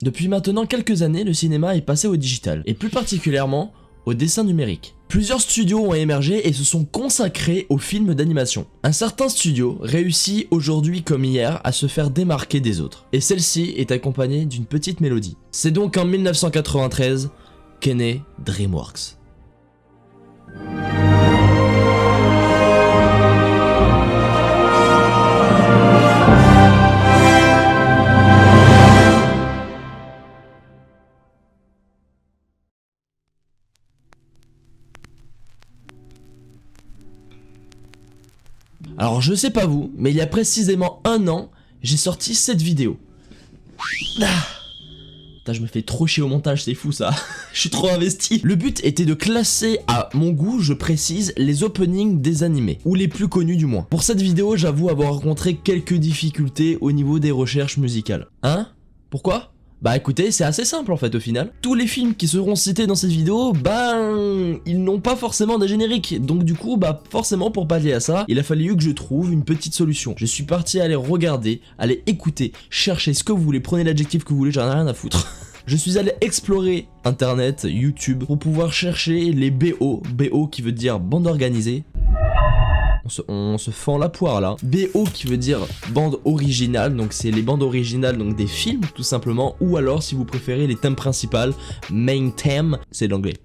Depuis maintenant quelques années, le cinéma est passé au digital, et plus particulièrement au dessin numérique. Plusieurs studios ont émergé et se sont consacrés aux films d'animation. Un certain studio réussit aujourd'hui comme hier à se faire démarquer des autres, et celle-ci est accompagnée d'une petite mélodie. C'est donc en 1993 qu'est né DreamWorks. Alors je sais pas vous, mais il y a précisément un an, j'ai sorti cette vidéo. Putain, je me fais trop chier au montage, c'est fou ça. Je suis trop investi. Le but était de classer à mon goût, je précise, les openings des animés, ou les plus connus du moins. Pour cette vidéo, j'avoue avoir rencontré quelques difficultés au niveau des recherches musicales. Hein? Pourquoi? Bah écoutez, c'est assez simple en fait au final. Tous les films qui seront cités dans cette vidéo, ils n'ont pas forcément des génériques. Donc du coup, forcément pour pallier à ça, il a fallu que je trouve une petite solution. Je suis parti aller regarder, aller écouter, chercher ce que vous voulez, prenez l'adjectif que vous voulez, j'en ai rien à foutre. Je suis allé explorer internet, YouTube, pour pouvoir chercher les BO, BO qui veut dire bande organisée. On se fend la poire là. BO qui veut dire bande originale, donc c'est les bandes originales donc des films tout simplement, ou alors si vous préférez les thèmes principaux, main theme, c'est l'anglais.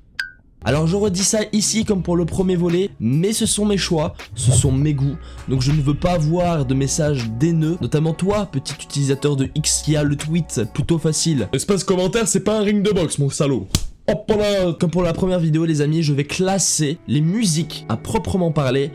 Alors je redis ça ici comme pour le premier volet, mais ce sont mes choix, ce sont mes goûts, donc je ne veux pas avoir de messages haineux, notamment toi, petit utilisateur de X qui a le tweet plutôt facile. Espace commentaire, c'est pas un ring de boxe mon salaud. Hop là. Comme pour la première vidéo les amis, je vais classer les musiques à proprement parler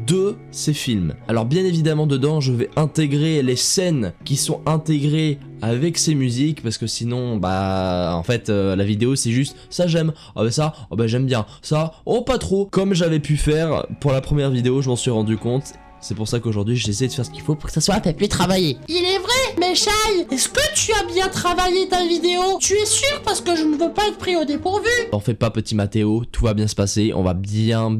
de ces films. Alors bien évidemment dedans je vais intégrer les scènes qui sont intégrées avec ces musiques, parce que sinon en fait la vidéo c'est juste ça j'aime, ça j'aime bien, ça pas trop, comme j'avais pu faire pour la première vidéo, je m'en suis rendu compte. C'est pour ça qu'aujourd'hui j'essaie de faire ce qu'il faut pour que ça soit un peu plus travaillé. Il est vrai, mais Shai, est-ce que tu as bien travaillé ta vidéo? Tu es sûr? Parce que je ne veux pas être pris au dépourvu. T'en fais pas petit Mathéo, tout va bien se passer, on va bien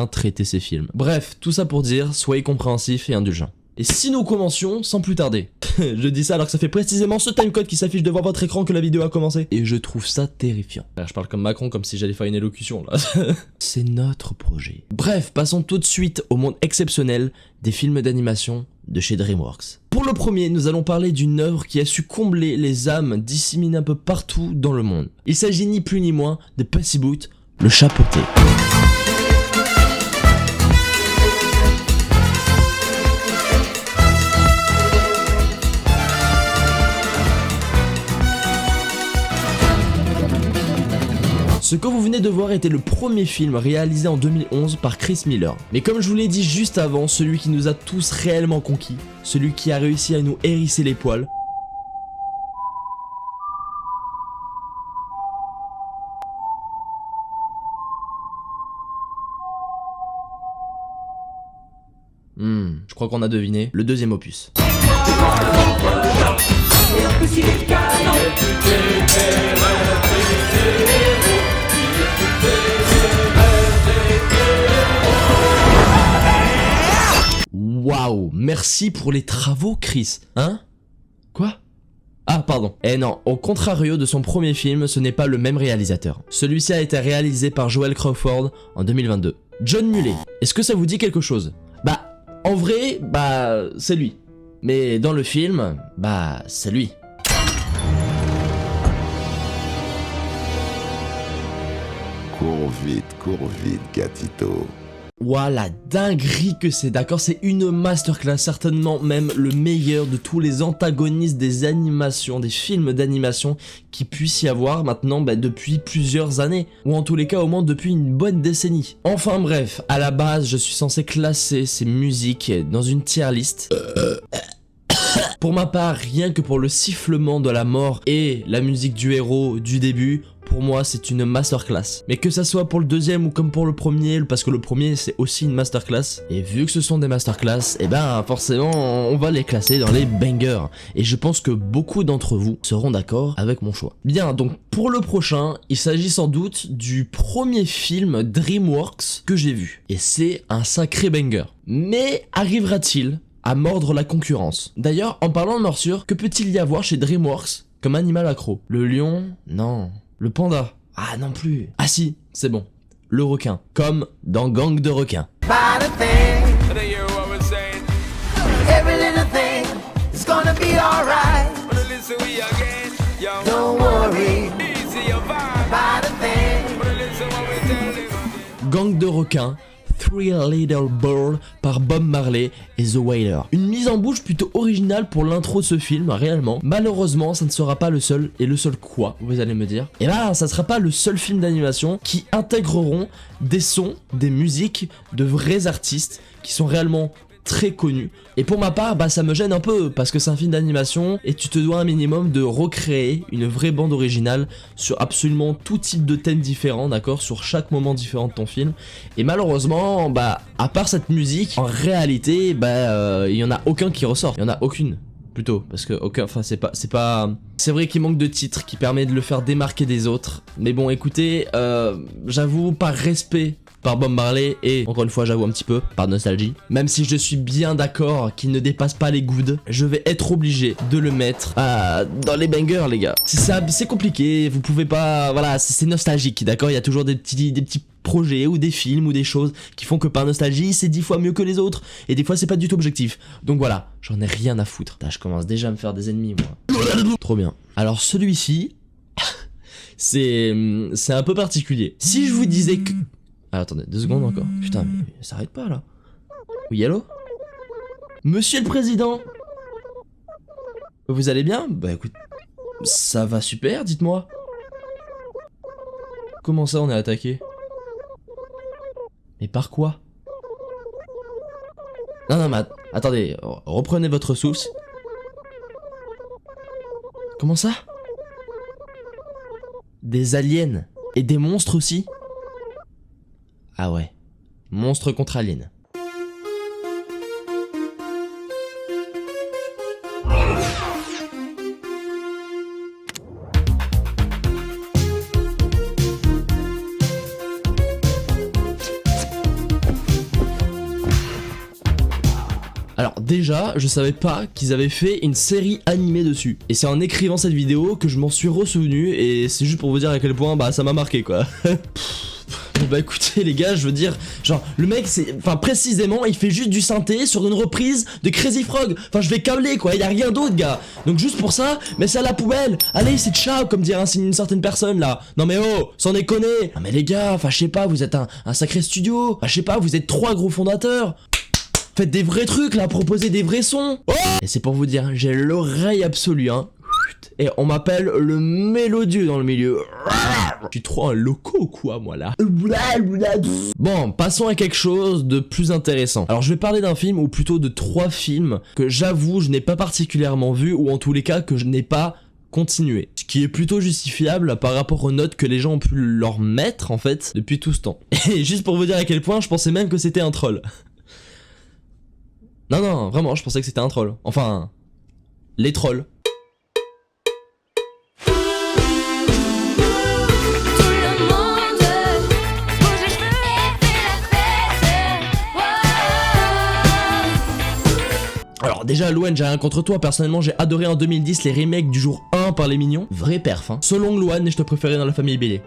traiter ces films. Bref, tout ça pour dire, soyez compréhensifs et indulgents. Et si nous commencions sans plus tarder. Je dis ça alors que ça fait précisément ce timecode qui s'affiche devant votre écran que la vidéo a commencé. Et je trouve ça terrifiant. Je parle comme Macron, comme si j'allais faire une élocution là. C'est notre projet. Bref, passons tout de suite au monde exceptionnel des films d'animation de chez DreamWorks. Pour le premier, nous allons parler d'une œuvre qui a su combler les âmes disséminées un peu partout dans le monde. Il s'agit ni plus ni moins de Puss in Boots, le chat poté. Ce que vous venez de voir était le premier film réalisé en 2011 par Chris Miller. Mais comme je vous l'ai dit juste avant, celui qui nous a tous réellement conquis, celui qui a réussi à nous hérisser les poils, je crois qu'on a deviné, le deuxième opus. Waouh, merci pour les travaux Chris. Hein? Quoi? Ah pardon. Eh non, au contrario de son premier film, ce n'est pas le même réalisateur. Celui-ci a été réalisé par Joel Crawford en 2022. John Mulley, est-ce que ça vous dit quelque chose? En vrai, c'est lui. Mais dans le film, c'est lui. Cours vite, gatito. Ouah, la dinguerie que c'est, d'accord, c'est une masterclass, certainement même le meilleur de tous les antagonistes des animations, des films d'animation qui puisse y avoir maintenant depuis plusieurs années, ou en tous les cas au moins depuis une bonne décennie. Enfin bref, à la base je suis censé classer ces musiques dans une tier list. Pour ma part, rien que pour le sifflement de la mort et la musique du héros du début, pour moi c'est une masterclass. Mais que ça soit pour le deuxième ou comme pour le premier, parce que le premier c'est aussi une masterclass, et vu que ce sont des masterclass, forcément on va les classer dans les bangers. Et je pense que beaucoup d'entre vous seront d'accord avec mon choix. Bien, donc pour le prochain, il s'agit sans doute du premier film DreamWorks que j'ai vu. Et c'est un sacré banger. Mais arrivera-t-il à mordre la concurrence? D'ailleurs, en parlant de morsure, que peut-il y avoir chez DreamWorks Comme animal accro. Le lion? Non. Le panda? Ah non plus. Ah si, c'est bon. Le requin. Comme dans Gang de requins. Every little thing is gonna be alright. Don't worry about a thing. Gang de requins, Three Little Birds par Bob Marley et The Wailers. Une mise en bouche plutôt originale pour l'intro de ce film, réellement. Malheureusement, ça ne sera pas le seul, et le seul quoi, vous allez me dire. Et là, ça sera pas le seul film d'animation qui intégreront des sons, des musiques de vrais artistes qui sont réellement très connu. Et pour ma part, bah ça me gêne un peu parce que c'est un film d'animation et tu te dois un minimum de recréer une vraie bande originale sur absolument tout type de thèmes différents, d'accord, sur chaque moment différent de ton film. Et malheureusement, bah à part cette musique, en réalité, bah il y en a aucun qui ressort. Il y en a aucune. Plutôt, parce que aucun, enfin c'est vrai qu'il manque de titre qui permet de le faire démarquer des autres. Mais bon, écoutez, j'avoue, par respect par Bob Marley et, encore une fois, j'avoue un petit peu, par nostalgie, même si je suis bien d'accord qu'il ne dépasse pas les goods, je vais être obligé de le mettre dans les bangers, les gars. C'est compliqué, vous pouvez pas, voilà, c'est nostalgique, d'accord. Il y a toujours des petits projets ou des films ou des choses qui font que par nostalgie c'est 10 fois mieux que les autres et des fois c'est pas du tout objectif. Donc voilà, j'en ai rien à foutre. Je commence déjà à me faire des ennemis, moi. Trop bien. Alors celui-ci c'est un peu particulier. Si je vous disais que... Ah, attendez, 2 secondes encore. Putain, mais ça s'arrête pas là. Oui, allô? Monsieur le Président, vous allez bien? Bah écoute, ça va super, dites-moi. Comment ça on est attaqué? Mais par quoi? Non, mais attendez, reprenez votre souffle. Comment ça? Des aliens et des monstres aussi? Ah ouais, monstres contre aliens. Alors déjà, je savais pas qu'ils avaient fait une série animée dessus. Et c'est en écrivant cette vidéo que je m'en suis ressouvenu et c'est juste pour vous dire à quel point bah ça m'a marqué quoi. Bah écoutez les gars, je veux dire, genre le mec c'est, enfin précisément il fait juste du synthé sur une reprise de Crazy Frog. Enfin je vais câbler quoi, y a rien d'autre gars. Donc juste pour ça, mais c'est à la poubelle. Allez c'est ciao comme dirait une certaine personne là. Non mais oh, sans déconner. Non mais les gars, enfin je sais pas, vous êtes un sacré studio. Enfin je sais pas, vous êtes 3 gros fondateurs. Faites des vrais trucs là, proposez des vrais sons. Oh et c'est pour vous dire, j'ai l'oreille absolue hein. Et on m'appelle le mélodieux dans le milieu. Je suis trop un loco quoi moi là. Bon, passons à quelque chose de plus intéressant. Alors je vais parler d'un film ou plutôt de 3 films que j'avoue je n'ai pas particulièrement vu ou en tous les cas que je n'ai pas continué. Ce qui est plutôt justifiable par rapport aux notes que les gens ont pu leur mettre en fait depuis tout ce temps. Et juste pour vous dire à quel point je pensais même que c'était un troll. Non, vraiment, je pensais que c'était un troll. Enfin, les trolls. Alors déjà Louane, j'ai rien contre toi, personnellement j'ai adoré en 2010 les remakes du jour 1 par les mignons. Vrai perf hein. Selon Louane, je te préférais dans la famille Bélier.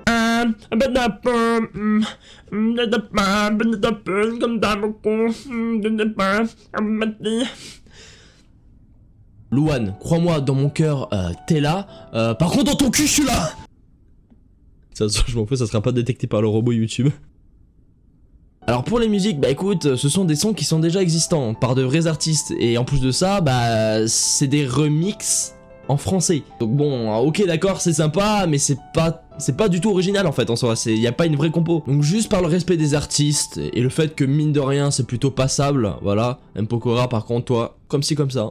Louane, crois-moi, dans mon cœur, t'es là. Par contre, dans ton cul, je suis là. Ça, je m'en fous, ça sera pas détecté par le robot YouTube. Alors pour les musiques, bah écoute, ce sont des sons qui sont déjà existants par de vrais artistes. Et en plus de ça, bah c'est des remixes en français. Donc bon, ok d'accord, c'est sympa, mais c'est pas du tout original en fait en soi, y a pas une vraie compo. Donc juste par le respect des artistes et le fait que mine de rien c'est plutôt passable, voilà. Mpokora par contre toi, comme ci comme ça.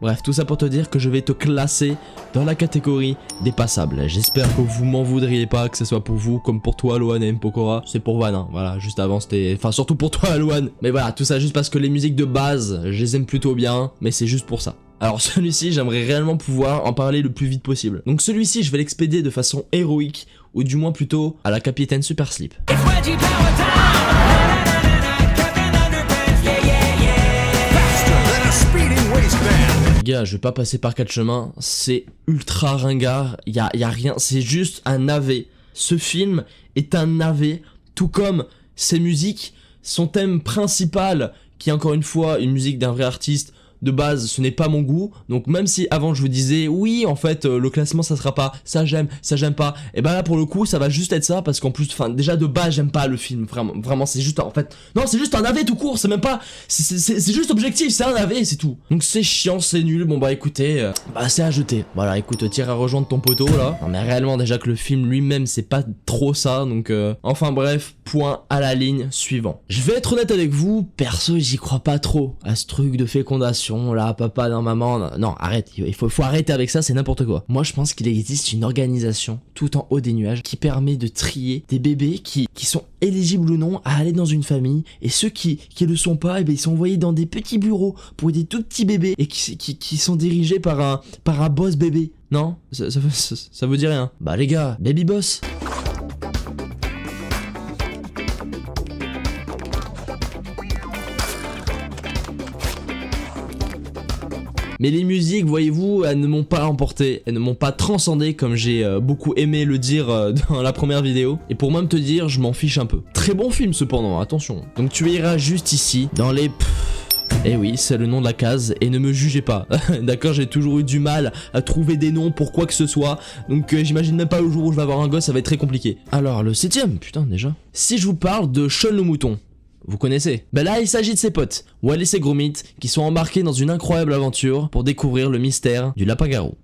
Bref, tout ça pour te dire que je vais te classer dans la catégorie des passables. J'espère que vous m'en voudriez pas, que ce soit pour vous comme pour toi Louane et Mpokora. C'est pour Van, hein. Voilà, juste avant c'était... Enfin surtout pour toi Louane. Mais voilà, tout ça juste parce que les musiques de base, je les aime plutôt bien, mais c'est juste pour ça. Alors celui-ci, j'aimerais réellement pouvoir en parler le plus vite possible. Donc celui-ci, je vais l'expédier de façon héroïque, ou du moins plutôt à la capitaine Super Slip. Gars, je vais pas passer par 4 chemins, c'est ultra ringard, y a rien, c'est juste un navet. Ce film est un navet, tout comme ses musiques, son thème principal, qui est encore une fois une musique d'un vrai artiste. De base, ce n'est pas mon goût, donc même si avant je vous disais oui en fait le classement ça sera pas ça j'aime pas, et ben là pour le coup ça va juste être ça, parce qu'en plus enfin déjà de base j'aime pas le film, vraiment c'est juste en fait non c'est juste un navet tout court, c'est même pas c'est juste objectif, c'est un navet c'est tout, donc c'est chiant, c'est nul. Bon bah écoutez bah c'est à jeter, voilà écoute tire à rejoindre ton poteau là. Non mais réellement déjà que le film lui-même c'est pas trop ça, donc enfin bref, point à la ligne suivant. Je vais être honnête avec vous, perso j'y crois pas trop à ce truc de fécondation là, papa, non, maman, non, arrête, il faut arrêter avec ça, c'est n'importe quoi. Moi, je pense qu'il existe une organisation tout en haut des nuages qui permet de trier des bébés qui sont éligibles ou non à aller dans une famille, et ceux qui le sont pas, et ben ils sont envoyés dans des petits bureaux pour des tout petits bébés et qui sont dirigés par un boss bébé. Non, ça vous dit rien? Bah les gars, baby boss. Mais les musiques, voyez-vous, elles ne m'ont pas emporté, elles ne m'ont pas transcendé comme j'ai beaucoup aimé le dire dans la première vidéo. Et pour même te dire, je m'en fiche un peu. Très bon film cependant, attention. Donc tu iras juste ici, dans les... Eh oui, c'est le nom de la case, et ne me jugez pas. D'accord, j'ai toujours eu du mal à trouver des noms pour quoi que ce soit, donc j'imagine même pas le jour où je vais avoir un gosse, ça va être très compliqué. Alors, le 7ème, putain déjà. Si je vous parle de Sean le mouton, vous connaissez. Ben là, il s'agit de ses potes, Wallace et Gromit, qui sont embarqués dans une incroyable aventure pour découvrir le mystère du lapin-garou.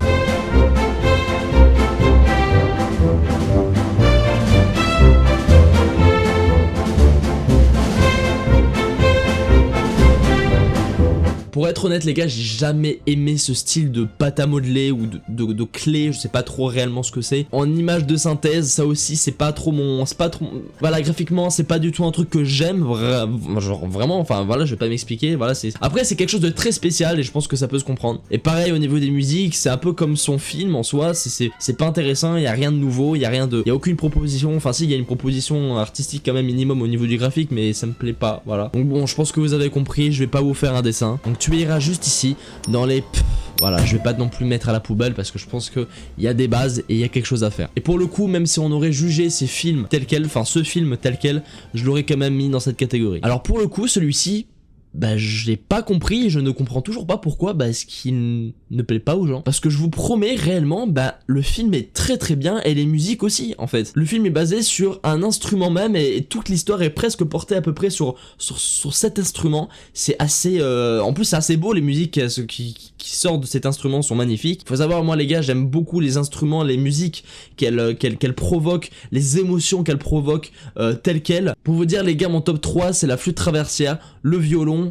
Pour être honnête les gars, j'ai jamais aimé ce style de pâte à modeler ou de clé, je sais pas trop réellement ce que c'est. En image de synthèse, ça aussi c'est pas trop mon... Voilà, graphiquement c'est pas du tout un truc que j'aime, genre vraiment, enfin voilà, je vais pas m'expliquer, voilà c'est... Après c'est quelque chose de très spécial et je pense que ça peut se comprendre. Et pareil au niveau des musiques, c'est un peu comme son film en soi, c'est pas intéressant, il y a rien de nouveau, il y a aucune proposition, enfin si il y a une proposition artistique quand même minimum au niveau du graphique, mais ça me plaît pas, voilà. Donc bon, je pense que vous avez compris, je vais pas vous faire un dessin. Donc tu iras juste ici dans les... Voilà, je vais pas non plus mettre à la poubelle parce que je pense qu'il y a des bases et il y a quelque chose à faire. Et pour le coup, même si on aurait jugé ces films tels quels, enfin ce film tel quel, je l'aurais quand même mis dans cette catégorie. Alors pour le coup, celui-ci, bah je l'ai pas compris et je ne comprends toujours pas pourquoi est-ce qu'il ne plaît pas aux gens. Parce que je vous promets réellement, le film est très très bien et les musiques aussi en fait. Le film est basé sur un instrument même et toute l'histoire est presque portée à peu près sur cet instrument. C'est assez... En plus c'est assez beau, les musiques qui sortent de cet instrument sont magnifiques. Faut savoir, moi les gars, j'aime beaucoup les instruments, les musiques qu'elles provoquent, les émotions qu'elles provoquent telles quelles. Pour vous dire les gars, mon top 3 c'est la flûte traversière, le violon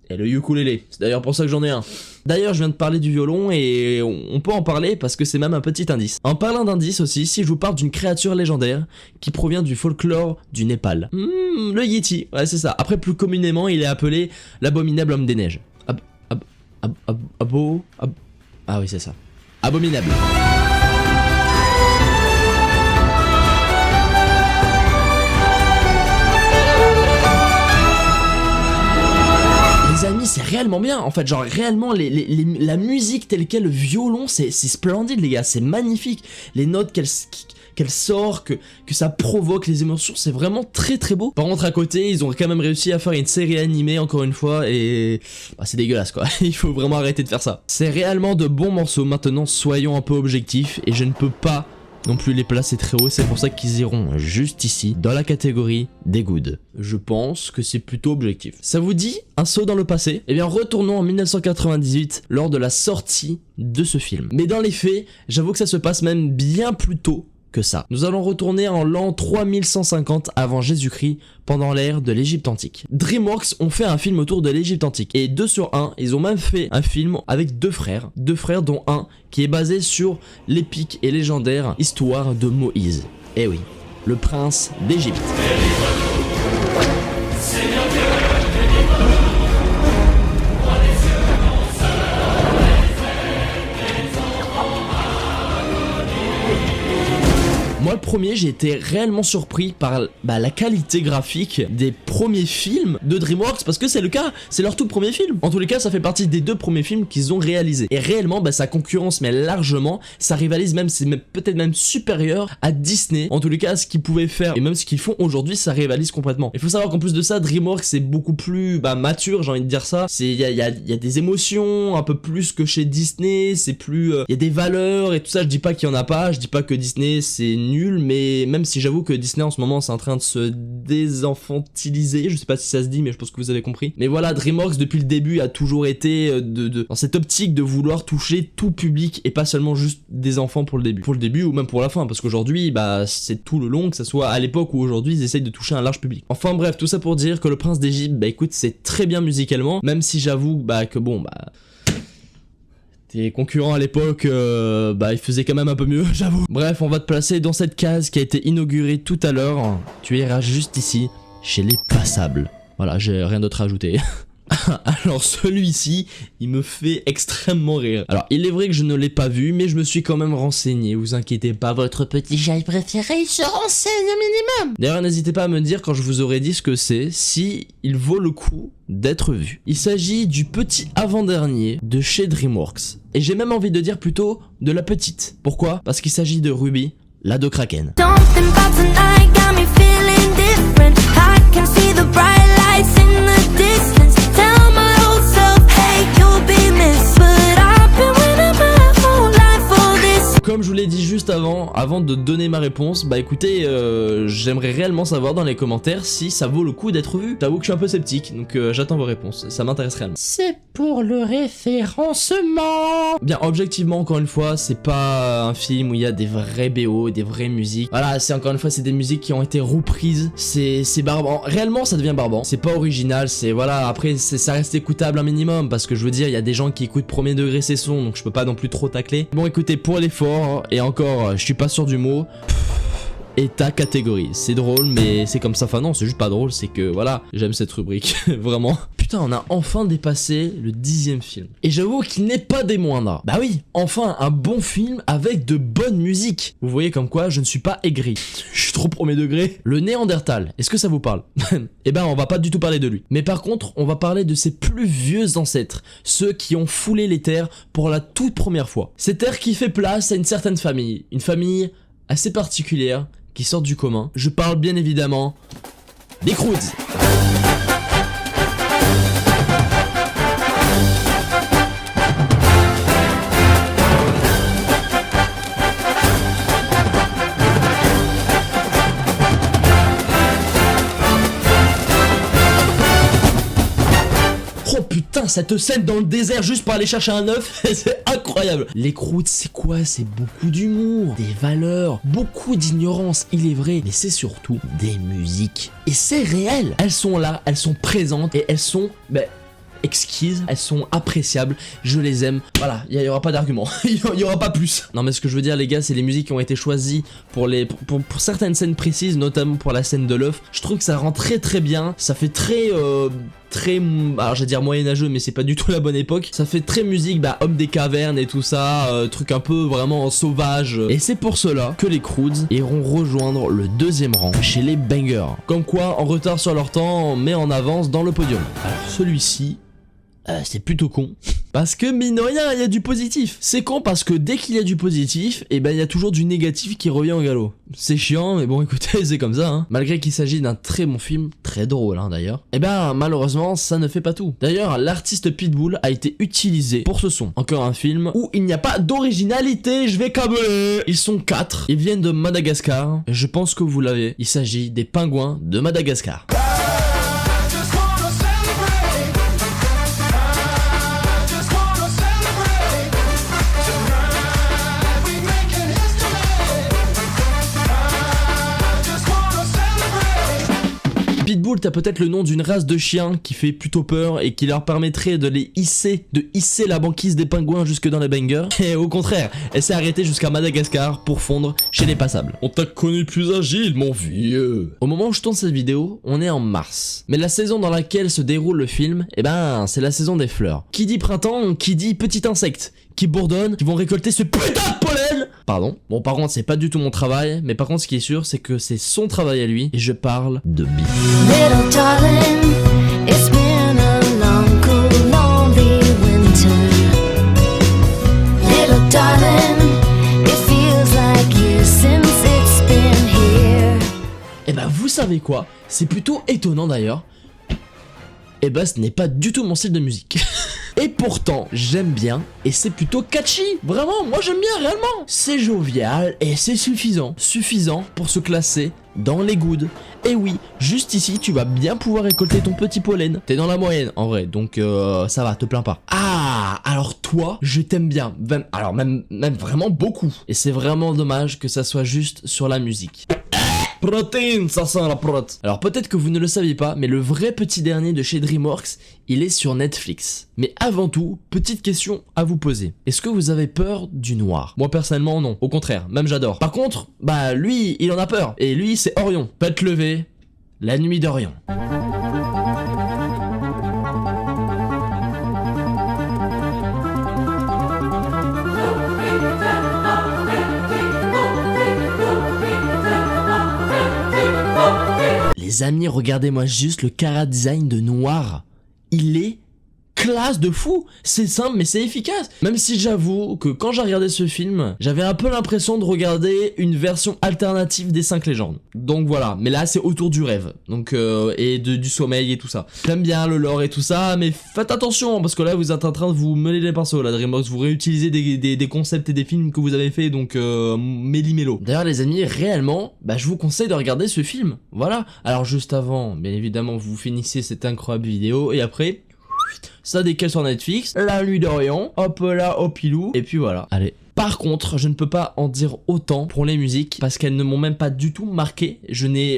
et le ukulélé. C'est d'ailleurs pour ça que j'en ai un. D'ailleurs je viens de parler du violon et on peut en parler parce que c'est même un petit indice. En parlant d'indice aussi, si je vous parle d'une créature légendaire qui provient du folklore du Népal. Le Yeti, ouais c'est ça. Après plus communément il est appelé l'abominable homme des neiges. Ah oui c'est ça. Abominable. Les amis, c'est réellement bien, en fait, genre réellement la musique telle quelle, le violon, c'est splendide les gars, c'est magnifique, les notes qu'elle sort, que ça provoque les émotions, c'est vraiment très très beau. Par contre à côté, ils ont quand même réussi à faire une série animée encore une fois et c'est dégueulasse quoi, il faut vraiment arrêter de faire ça. C'est réellement de bons morceaux, maintenant soyons un peu objectifs et je ne peux pas non plus les placer très haut, c'est pour ça qu'ils iront juste ici, dans la catégorie des goods. Je pense que c'est plutôt objectif. Ça vous dit un saut dans le passé? Eh bien retournons en 1998, lors de la sortie de ce film. Mais dans les faits, j'avoue que ça se passe même bien plus tôt que ça. Nous allons retourner en l'an 3150 avant Jésus-Christ, pendant l'ère de l'Égypte antique. DreamWorks ont fait un film autour de l'Égypte antique, et 2 sur 1, ils ont même fait un film avec 2 frères dont un qui est basé sur l'épique et légendaire histoire de Moïse. Eh oui, le prince d'Égypte. Moi Moi le premier, j'ai été réellement surpris par la qualité graphique des premiers films de DreamWorks, parce que c'est le cas, c'est leur tout premier film. En tous les cas, ça fait partie des 2 premiers films qu'ils ont réalisés. Et réellement, ça concurrence mais largement, ça rivalise même, c'est peut-être même supérieur à Disney. En tous les cas, ce qu'ils pouvaient faire et même ce qu'ils font aujourd'hui, ça rivalise complètement. Il faut savoir qu'en plus de ça, DreamWorks c'est beaucoup plus mature, j'ai envie de dire ça. Il y a des émotions un peu plus que chez Disney, c'est plus, il y a des valeurs et tout ça. Je dis pas qu'il y en a pas, je dis pas que Disney c'est nul, mais même si j'avoue que Disney en ce moment c'est en train de se désenfantiliser, je sais pas si ça se dit, mais je pense que vous avez compris. Mais voilà, DreamWorks depuis le début a toujours été dans cette optique de vouloir toucher tout public et pas seulement juste des enfants pour le début ou même pour la fin, parce qu'aujourd'hui c'est tout le long, que ça soit à l'époque ou aujourd'hui, ils essayent de toucher un large public. Enfin bref, tout ça pour dire que Le Prince d'Égypte, écoute, c'est très bien musicalement, même si j'avoue que tes concurrents à l'époque, ils faisaient quand même un peu mieux, j'avoue. Bref, on va te placer dans cette case qui a été inaugurée tout à l'heure. Tu iras juste ici, chez les passables. Voilà, j'ai rien d'autre à ajouter. Alors celui-ci, il me fait extrêmement rire. Alors il est vrai que je ne l'ai pas vu, mais je me suis quand même renseigné, vous inquiétez pas, votre petit chat préféré, il se renseigne un minimum. D'ailleurs n'hésitez pas à me dire quand je vous aurai dit ce que c'est, si il vaut le coup d'être vu. Il s'agit du petit avant-dernier de chez DreamWorks. Et j'ai même envie de dire plutôt de la petite. Pourquoi? Parce qu'il s'agit de Ruby, la de Kraken. Something about tonight got me feeling different. I can see the bright lights in the distance. Tell my old self, hey, you'll be missed. But I've been waiting my whole life for this. Comme je vous l'ai dit juste avant de donner ma réponse, écoutez, j'aimerais réellement savoir dans les commentaires si ça vaut le coup d'être vu. J'avoue que je suis un peu sceptique, donc j'attends vos réponses, ça m'intéresse réellement. C'est pour le référencement. Bien, objectivement, encore une fois, c'est pas un film où il y a des vrais BO, des vraies musiques. Voilà, c'est encore une fois, c'est des musiques qui ont été reprises. C'est barbant. Réellement, ça devient barbant. C'est pas original, c'est voilà. Après, ça reste écoutable un minimum, parce que je veux dire, il y a des gens qui écoutent premier degré ces sons, donc je peux pas non plus trop tacler. Bon, écoutez, pour l'effort, et encore, je suis pas sûr du mot. Et ta catégorie, c'est drôle mais c'est comme ça, enfin non c'est juste pas drôle, c'est que voilà, j'aime cette rubrique, vraiment. Putain, on a enfin dépassé le 10e film. Et j'avoue qu'il n'est pas des moindres. Bah oui, enfin un bon film avec de bonnes musiques. Vous voyez comme quoi je ne suis pas aigri. Je suis trop premier degré. Le Néandertal, est-ce que ça vous parle? Eh ben on va pas du tout parler de lui. Mais par contre, on va parler de ses plus vieux ancêtres, ceux qui ont foulé les terres pour la toute première fois. Cette terre qui fait place à une certaine famille, une famille assez particulière, qui sortent du commun. Je parle bien évidemment des Croods. Oh putain, cette scène dans le désert juste pour aller chercher un œuf, c'est incroyable. Les Croods, c'est quoi? C'est beaucoup d'humour, des valeurs, beaucoup d'ignorance, il est vrai, mais c'est surtout des musiques. Et c'est réel. Elles sont là, elles sont présentes et elles sont, exquises, elles sont appréciables, je les aime. Voilà, il y aura pas d'argument, il y aura pas plus. Non mais ce que je veux dire les gars, c'est les musiques qui ont été choisies pour certaines scènes précises, notamment pour la scène de l'œuf. Je trouve que ça rend très bien, ça fait très alors j'allais dire moyenâgeux, mais c'est pas du tout la bonne époque. Ça fait très musique, homme des cavernes et tout ça, truc un peu vraiment sauvage. Et c'est pour cela que les Croods iront rejoindre le 2e rang chez les Bangers. Comme quoi, en retard sur leur temps, mais en avance dans le podium. Alors celui-ci, c'est plutôt con. Parce que mine de rien, il y a du positif. C'est con parce que dès qu'il y a du positif, il y a toujours du négatif qui revient au galop. C'est chiant, mais bon écoutez, c'est comme ça hein. Malgré qu'il s'agit d'un très bon film, très drôle d'ailleurs, malheureusement ça ne fait pas tout. D'ailleurs, l'artiste Pitbull a été utilisé pour ce son. Encore un film où il n'y a pas d'originalité, je vais câbler. Ils sont 4, ils viennent de Madagascar, et je pense que vous l'avez. Il s'agit des pingouins de Madagascar. Pitbull, t'as peut-être le nom d'une race de chiens qui fait plutôt peur et qui leur permettrait de hisser la banquise des pingouins jusque dans les Bangers. Et au contraire, elle s'est arrêtée jusqu'à Madagascar pour fondre chez les passables. On t'a connu plus agile, mon vieux. Au moment où je tourne cette vidéo, on est en mars. Mais la saison dans laquelle se déroule le film, c'est la saison des fleurs. Qui dit printemps, qui dit petit insecte. qui bourdonnent, qui vont récolter ce putain de pollen. Pardon. Bon, par contre, c'est pas du tout mon travail, mais par contre, ce qui est sûr, c'est que c'est son travail à lui, et je parle de Bee. Little darling, it's been a long, cool, lonely winter. Little darling, it feels like years since it's been here. Et bah, vous savez quoi? C'est plutôt étonnant d'ailleurs. Et bah, ce n'est pas du tout mon style de musique. Et pourtant, j'aime bien, et c'est plutôt catchy. Vraiment, moi j'aime bien réellement. C'est jovial, et c'est suffisant. Suffisant pour se classer dans les goods. Et oui, juste ici, tu vas bien pouvoir récolter ton petit pollen. T'es dans la moyenne, en vrai, donc ça va, te plains pas. Ah, alors toi, je t'aime bien. Même vraiment beaucoup. Et c'est vraiment dommage que ça soit juste sur la musique. Protéine, ça sent la prot. Alors peut-être que vous ne le saviez pas, mais le vrai petit dernier de chez DreamWorks, il est sur Netflix. Mais avant tout, petite question à vous poser. Est-ce que vous avez peur du noir? Moi personnellement non, au contraire, même j'adore. Par contre, bah lui, il en a peur. Et lui, c'est Orion. Pète levé, la nuit d'Orion. Les amis, regardez-moi juste le chara design de Noir. Il est classe de fou. C'est simple mais c'est efficace. Même si j'avoue que quand j'ai regardé ce film, j'avais un peu l'impression de regarder une version alternative des 5 légendes. Donc voilà, mais là c'est autour du rêve. Donc et du sommeil et tout ça. J'aime bien le lore et tout ça, mais faites attention parce que là vous êtes en train de vous mêler les pinceaux. La DreamWorks, vous réutilisez des concepts et des films que vous avez fait, donc méli-mélo. D'ailleurs les amis, réellement, bah je vous conseille de regarder ce film. Voilà. Alors juste avant, bien évidemment, vous finissez cette incroyable vidéo et après ça décale sur Netflix, la nuit d'Orion, hop là, hop pilou, et puis voilà. Allez. Par contre, je ne peux pas en dire autant pour les musiques parce qu'elles ne m'ont même pas du tout marqué.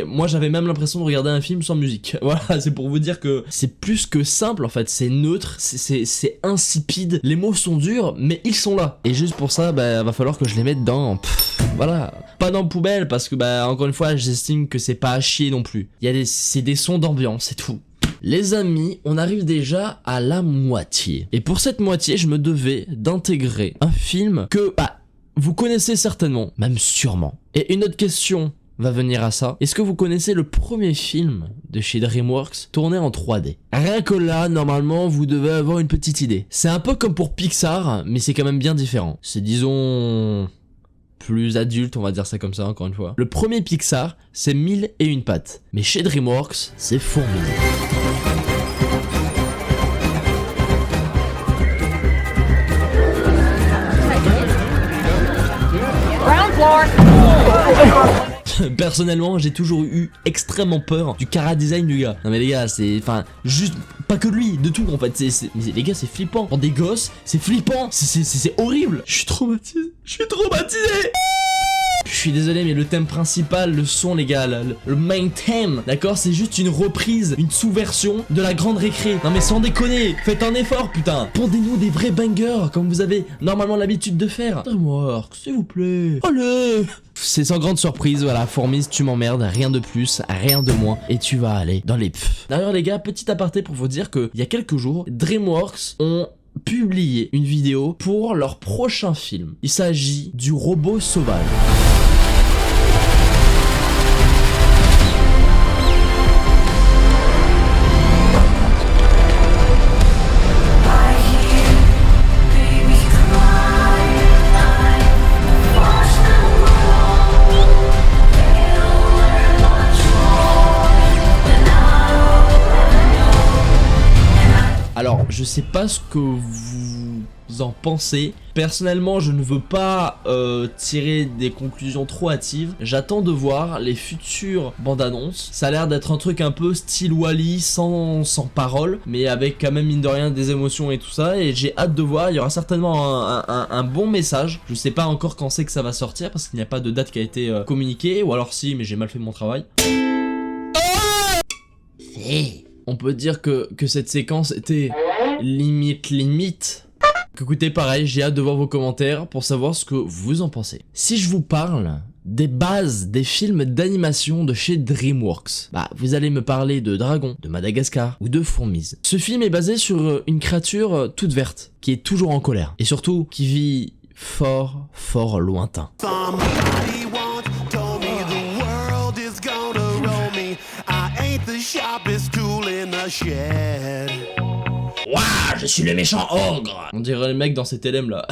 Moi, j'avais même l'impression de regarder un film sans musique. Voilà, c'est pour vous dire que c'est plus que simple en fait. C'est neutre, c'est insipide. Les mots sont durs, mais ils sont là. Et juste pour ça, bah, va falloir que je les mette dans. Voilà, pas dans poubelle parce que bah encore une fois, j'estime que c'est pas à chier non plus. C'est des sons d'ambiance, c'est tout. Les amis, on arrive déjà à la moitié. Et pour cette moitié, je me devais d'intégrer un film que, bah, vous connaissez certainement, même sûrement. Et une autre question va venir à ça. Est-ce que vous connaissez le premier film de chez DreamWorks tourné en 3D? Rien que là, normalement, vous devez avoir une petite idée. C'est un peu comme pour Pixar, mais c'est quand même bien différent. C'est, disons, plus adulte, on va dire ça comme ça, encore une fois. Le premier Pixar, c'est 1001 pattes. Mais chez DreamWorks, c'est formidable. Personnellement, j'ai toujours eu extrêmement peur du chara design du gars. Non mais les gars, c'est... Enfin, juste... Pas que de lui, de tout en fait. Mais les gars, c'est flippant. Pour des gosses, c'est flippant. C'est horrible. Je suis traumatisé. Je suis désolé, mais le thème principal, le son, les gars, le main theme, d'accord, c'est juste une reprise, une sous-version de la grande récré. Non mais sans déconner, faites un effort, putain. Pondez-nous des vrais bangers, comme vous avez normalement l'habitude de faire. DreamWorks, s'il vous plaît. Allez. C'est sans grande surprise, voilà, Fourmise, tu m'emmerdes, rien de plus, rien de moins, et tu vas aller dans les pfff. D'ailleurs les gars, petit aparté pour vous dire que il y a quelques jours, DreamWorks ont publié une vidéo pour leur prochain film. Il s'agit du robot sauvage. Alors, je sais pas ce que vous en pensez. Personnellement, je ne veux pas tirer des conclusions trop hâtives. J'attends de voir les futures bandes annonces. Ça a l'air d'être un truc un peu style Wall-E sans parole, mais avec quand même mine de rien des émotions et tout ça. Et j'ai hâte de voir. Il y aura certainement un bon message. Je sais pas encore quand c'est que ça va sortir parce qu'il n'y a pas de date qui a été communiquée. Ou alors si, mais j'ai mal fait mon travail. On peut dire que cette séquence était limite. Écoutez, pareil, j'ai hâte de voir vos commentaires pour savoir ce que vous en pensez. Si je vous parle des bases des films d'animation de chez DreamWorks. Bah, vous allez me parler de Dragon, de Madagascar ou de Fourmise. Ce film est basé sur une créature toute verte, qui est toujours en colère, et surtout qui vit fort, fort lointain. Somebody once told me the world is gonna roll me. I ain't the sharpest tool in the shed. Ouah, je suis le méchant ogre. On dirait le mec dans cet LM là.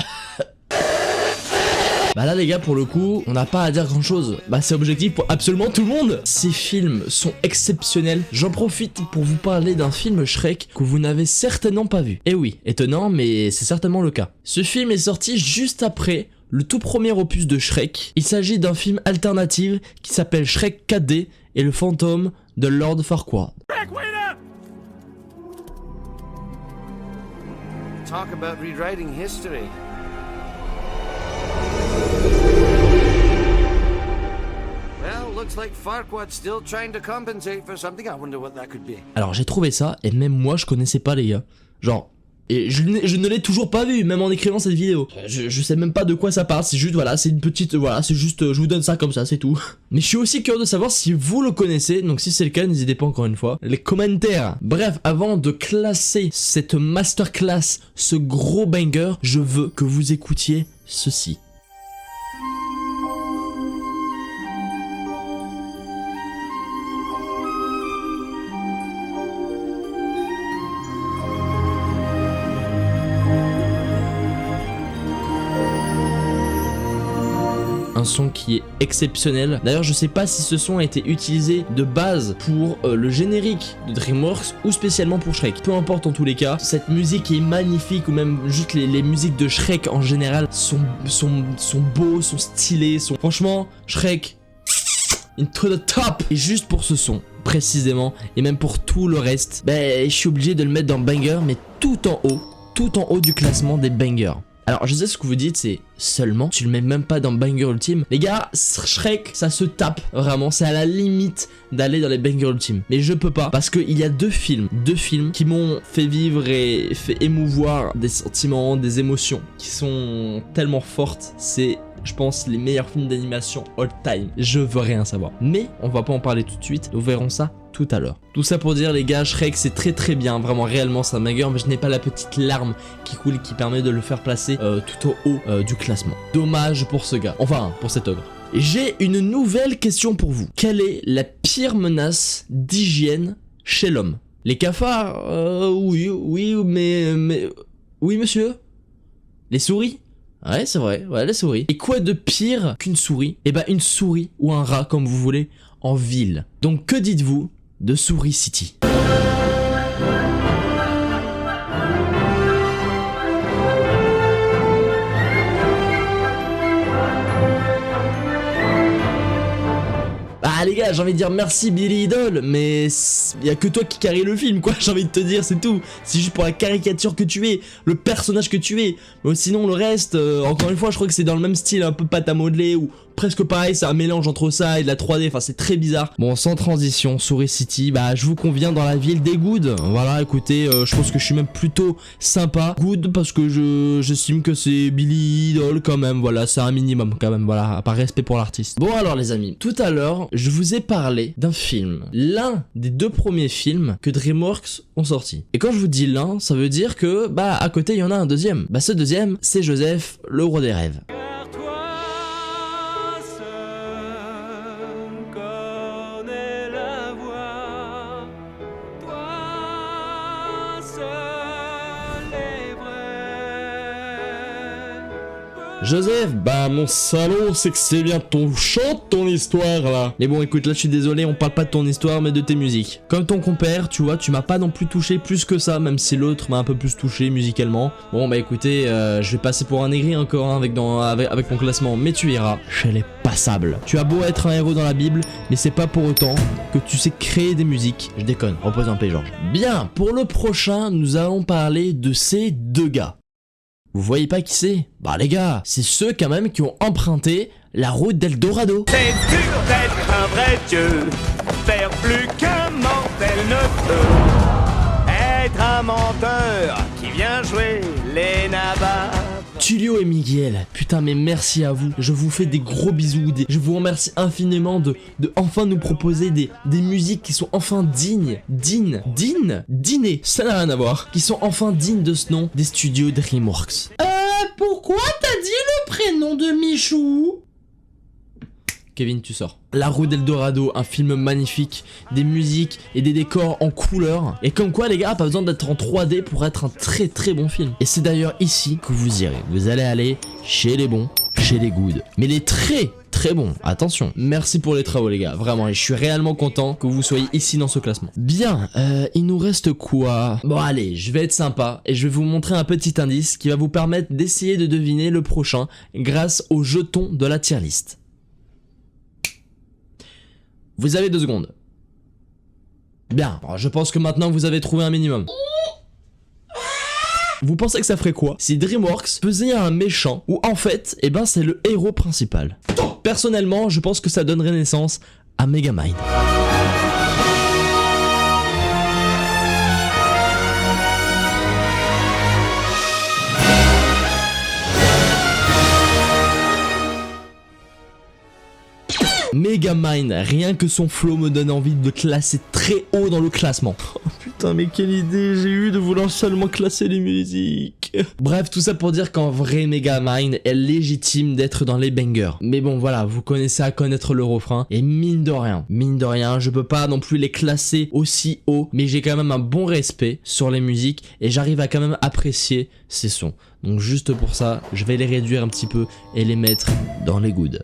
Bah là les gars, pour le coup, on n'a pas à dire grand chose. Bah c'est objectif pour absolument tout le monde. Ces films sont exceptionnels. J'en profite pour vous parler d'un film Shrek que vous n'avez certainement pas vu. Et oui, étonnant, mais c'est certainement le cas. Ce film est sorti juste après le tout premier opus de Shrek. Il s'agit d'un film alternatif qui s'appelle Shrek 4D et le fantôme de Lord Farquaad. Talk about rewriting history. Well, looks like Farquaad's still trying to compensate for something. I wonder what that could be. Alors j'ai trouvé ça, et même moi je connaissais pas les gars. Genre, et je ne l'ai toujours pas vu, même en écrivant cette vidéo. Je sais même pas de quoi ça parle, c'est juste, voilà, c'est une petite, voilà, c'est juste, je vous donne ça comme ça, c'est tout. Mais je suis aussi curieux de savoir si vous le connaissez, donc si c'est le cas, n'hésitez pas encore une fois, les commentaires. Bref, avant de classer cette masterclass, ce gros banger, je veux que vous écoutiez ceci. Un son qui est exceptionnel. D'ailleurs, je sais pas si ce son a été utilisé de base pour le générique de DreamWorks ou spécialement pour Shrek. Peu importe, en tous les cas, cette musique est magnifique, ou même juste les musiques de Shrek en général sont beaux, sont stylés, sont... Franchement, Shrek, into the top. Et juste pour ce son, précisément, et même pour tout le reste, ben, je suis obligé de le mettre dans banger, mais tout en haut du classement des bangers. Alors je sais ce que vous dites, c'est seulement, tu le mets même pas dans banger ultime. Les gars, Shrek, ça se tape vraiment, c'est à la limite d'aller dans les bangers ultimes. Mais je peux pas, parce qu'il y a deux films qui m'ont fait vivre et fait émouvoir des sentiments, des émotions qui sont tellement fortes. C'est, je pense, les meilleurs films d'animation all time. Je veux rien savoir. Mais on va pas en parler tout de suite, nous verrons ça tout à l'heure. Tout ça pour dire les gars, Shrek c'est très très bien, vraiment réellement c'est un banger, mais je n'ai pas la petite larme qui coule qui permet de le faire placer tout au haut du classement. Dommage pour ce gars, enfin pour cet ogre. J'ai une nouvelle question pour vous. Quelle est la pire menace d'hygiène chez l'homme? Les cafards? Oui, mais... Oui monsieur? Les souris? Ouais, c'est vrai, ouais, les souris. Et quoi de pire qu'une souris? Eh ben, une souris ou un rat, comme vous voulez, en ville. Donc, que dites-vous de Souris City? Ah les gars, j'ai envie de dire merci Billy Idol, mais y a que toi qui carry le film quoi, j'ai envie de te dire, c'est tout. C'est juste pour la caricature que tu es, le personnage que tu es. Mais sinon le reste, encore une fois, je crois que c'est dans le même style, un peu pâte à modeler ou presque pareil, c'est un mélange entre ça et de la 3D, enfin c'est très bizarre. Bon, sans transition, Souris City, bah je vous conviens dans la ville des Good. Voilà, écoutez, je pense que je suis même plutôt sympa. Good parce que j'estime que c'est Billy Idol quand même, voilà, c'est un minimum quand même, voilà, par respect pour l'artiste. Bon alors les amis, tout à l'heure, je vous ai parlé d'un film, l'un des deux premiers films que DreamWorks ont sorti. Et quand je vous dis l'un, ça veut dire que, bah à côté il y en a un deuxième. Bah ce deuxième, c'est Joseph, le roi des rêves. Joseph, bah mon salaud, c'est que c'est bien ton chant, ton histoire là. Mais bon écoute, là je suis désolé, on parle pas de ton histoire mais de tes musiques. Comme ton compère, tu vois, tu m'as pas non plus touché plus que ça, même si l'autre m'a un peu plus touché musicalement. Bon bah écoutez, je vais passer pour un aigri encore hein, avec mon classement, mais tu iras chez les passables. Tu as beau être un héros dans la Bible, mais c'est pas pour autant que tu sais créer des musiques. Je déconne, repose en paix Georges. Bien, pour le prochain, nous allons parler de ces deux gars. Vous voyez pas qui c'est? Bah les gars, c'est ceux quand même qui ont emprunté la route d'Eldorado. C'est dur d'être un vrai dieu, faire plus qu'un mortel ne peut. Être un menteur qui vient jouer les nababs. Tulio et Miguel, putain mais merci à vous, je vous fais des gros bisous, je vous remercie infiniment de enfin nous proposer des musiques qui sont enfin dignes, ça n'a rien à voir, qui sont enfin dignes de ce nom des studios DreamWorks. Pourquoi t'as dit le prénom de Michou? Kevin, tu sors. La Roue d'Eldorado, un film magnifique, des musiques et des décors en couleur. Et comme quoi les gars, pas besoin d'être en 3D pour être un très très bon film. Et c'est d'ailleurs ici que vous irez. Vous allez aller chez les bons, chez les good. Mais les très bons, attention. Merci pour les travaux les gars, vraiment. Et je suis réellement content que vous soyez ici dans ce classement. Bien, il nous reste quoi? Bon allez, je vais être sympa et je vais vous montrer un petit indice qui va vous permettre d'essayer de deviner le prochain grâce au jeton de la tier list. Vous avez 2 secondes. Bien, alors je pense que maintenant vous avez trouvé un minimum. Vous pensez que ça ferait quoi si DreamWorks faisait un méchant où en fait, eh ben c'est le héros principal? Personnellement, je pense que ça donnerait naissance à Megamind. Megamind, rien que son flow me donne envie de le classer très haut dans le classement. Oh putain mais quelle idée j'ai eu de vouloir seulement classer les musiques. Bref, tout ça pour dire qu'en vrai Megamind est légitime d'être dans les bangers. Mais bon voilà, vous connaissez à connaître le refrain et mine de rien, je peux pas non plus les classer aussi haut, mais j'ai quand même un bon respect sur les musiques et j'arrive à quand même apprécier ces sons. Donc juste pour ça, je vais les réduire un petit peu et les mettre dans les goods.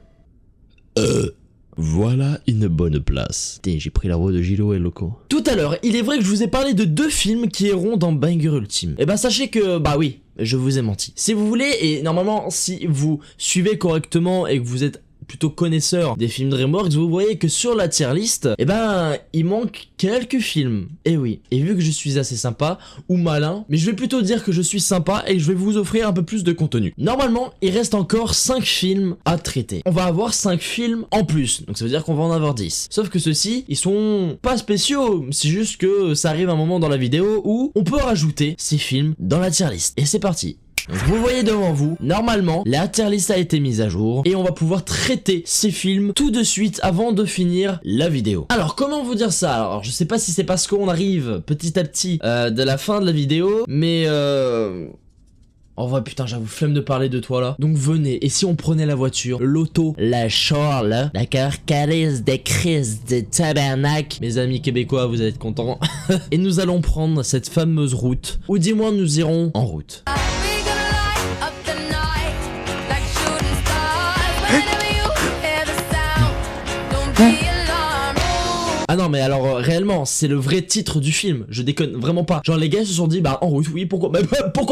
Voilà une bonne place. Putain, j'ai pris la voix de Gilo et Loco. Tout à l'heure, il est vrai que je vous ai parlé de 2 films qui iront dans Banger Ultime. Et bah sachez que, bah oui, je vous ai menti. Si vous voulez, et normalement, si vous suivez correctement et que vous êtes plutôt connaisseur des films DreamWorks, vous voyez que sur la tier list, eh ben, il manque quelques films. Et oui, et vu que je suis assez sympa, ou malin, mais je vais plutôt dire que je suis sympa et je vais vous offrir un peu plus de contenu. Normalement, il reste encore 5 films à traiter. On va avoir 5 films en plus, donc ça veut dire qu'on va en avoir 10. Sauf que ceux-ci, ils sont pas spéciaux, c'est juste que ça arrive un moment dans la vidéo où on peut rajouter ces films dans la tier list. Et c'est parti. Vous voyez devant vous, normalement, la tier list a été mise à jour et on va pouvoir traiter ces films tout de suite avant de finir la vidéo. Alors, comment vous dire ça? Alors, je sais pas si c'est parce qu'on arrive petit à petit de la fin de la vidéo, mais en vrai, putain, j'avoue, flemme de parler de toi là. Donc venez, et si on prenait la voiture, l'auto, la char là, d'accord, calice des crises de tabernacle. Mes amis québécois, vous allez être contents. Et nous allons prendre cette fameuse route, ou dis-moi, nous irons en route. Ah non mais alors réellement c'est le vrai titre du film, je déconne vraiment pas. Genre les gars se sont dit bah en route oui pourquoi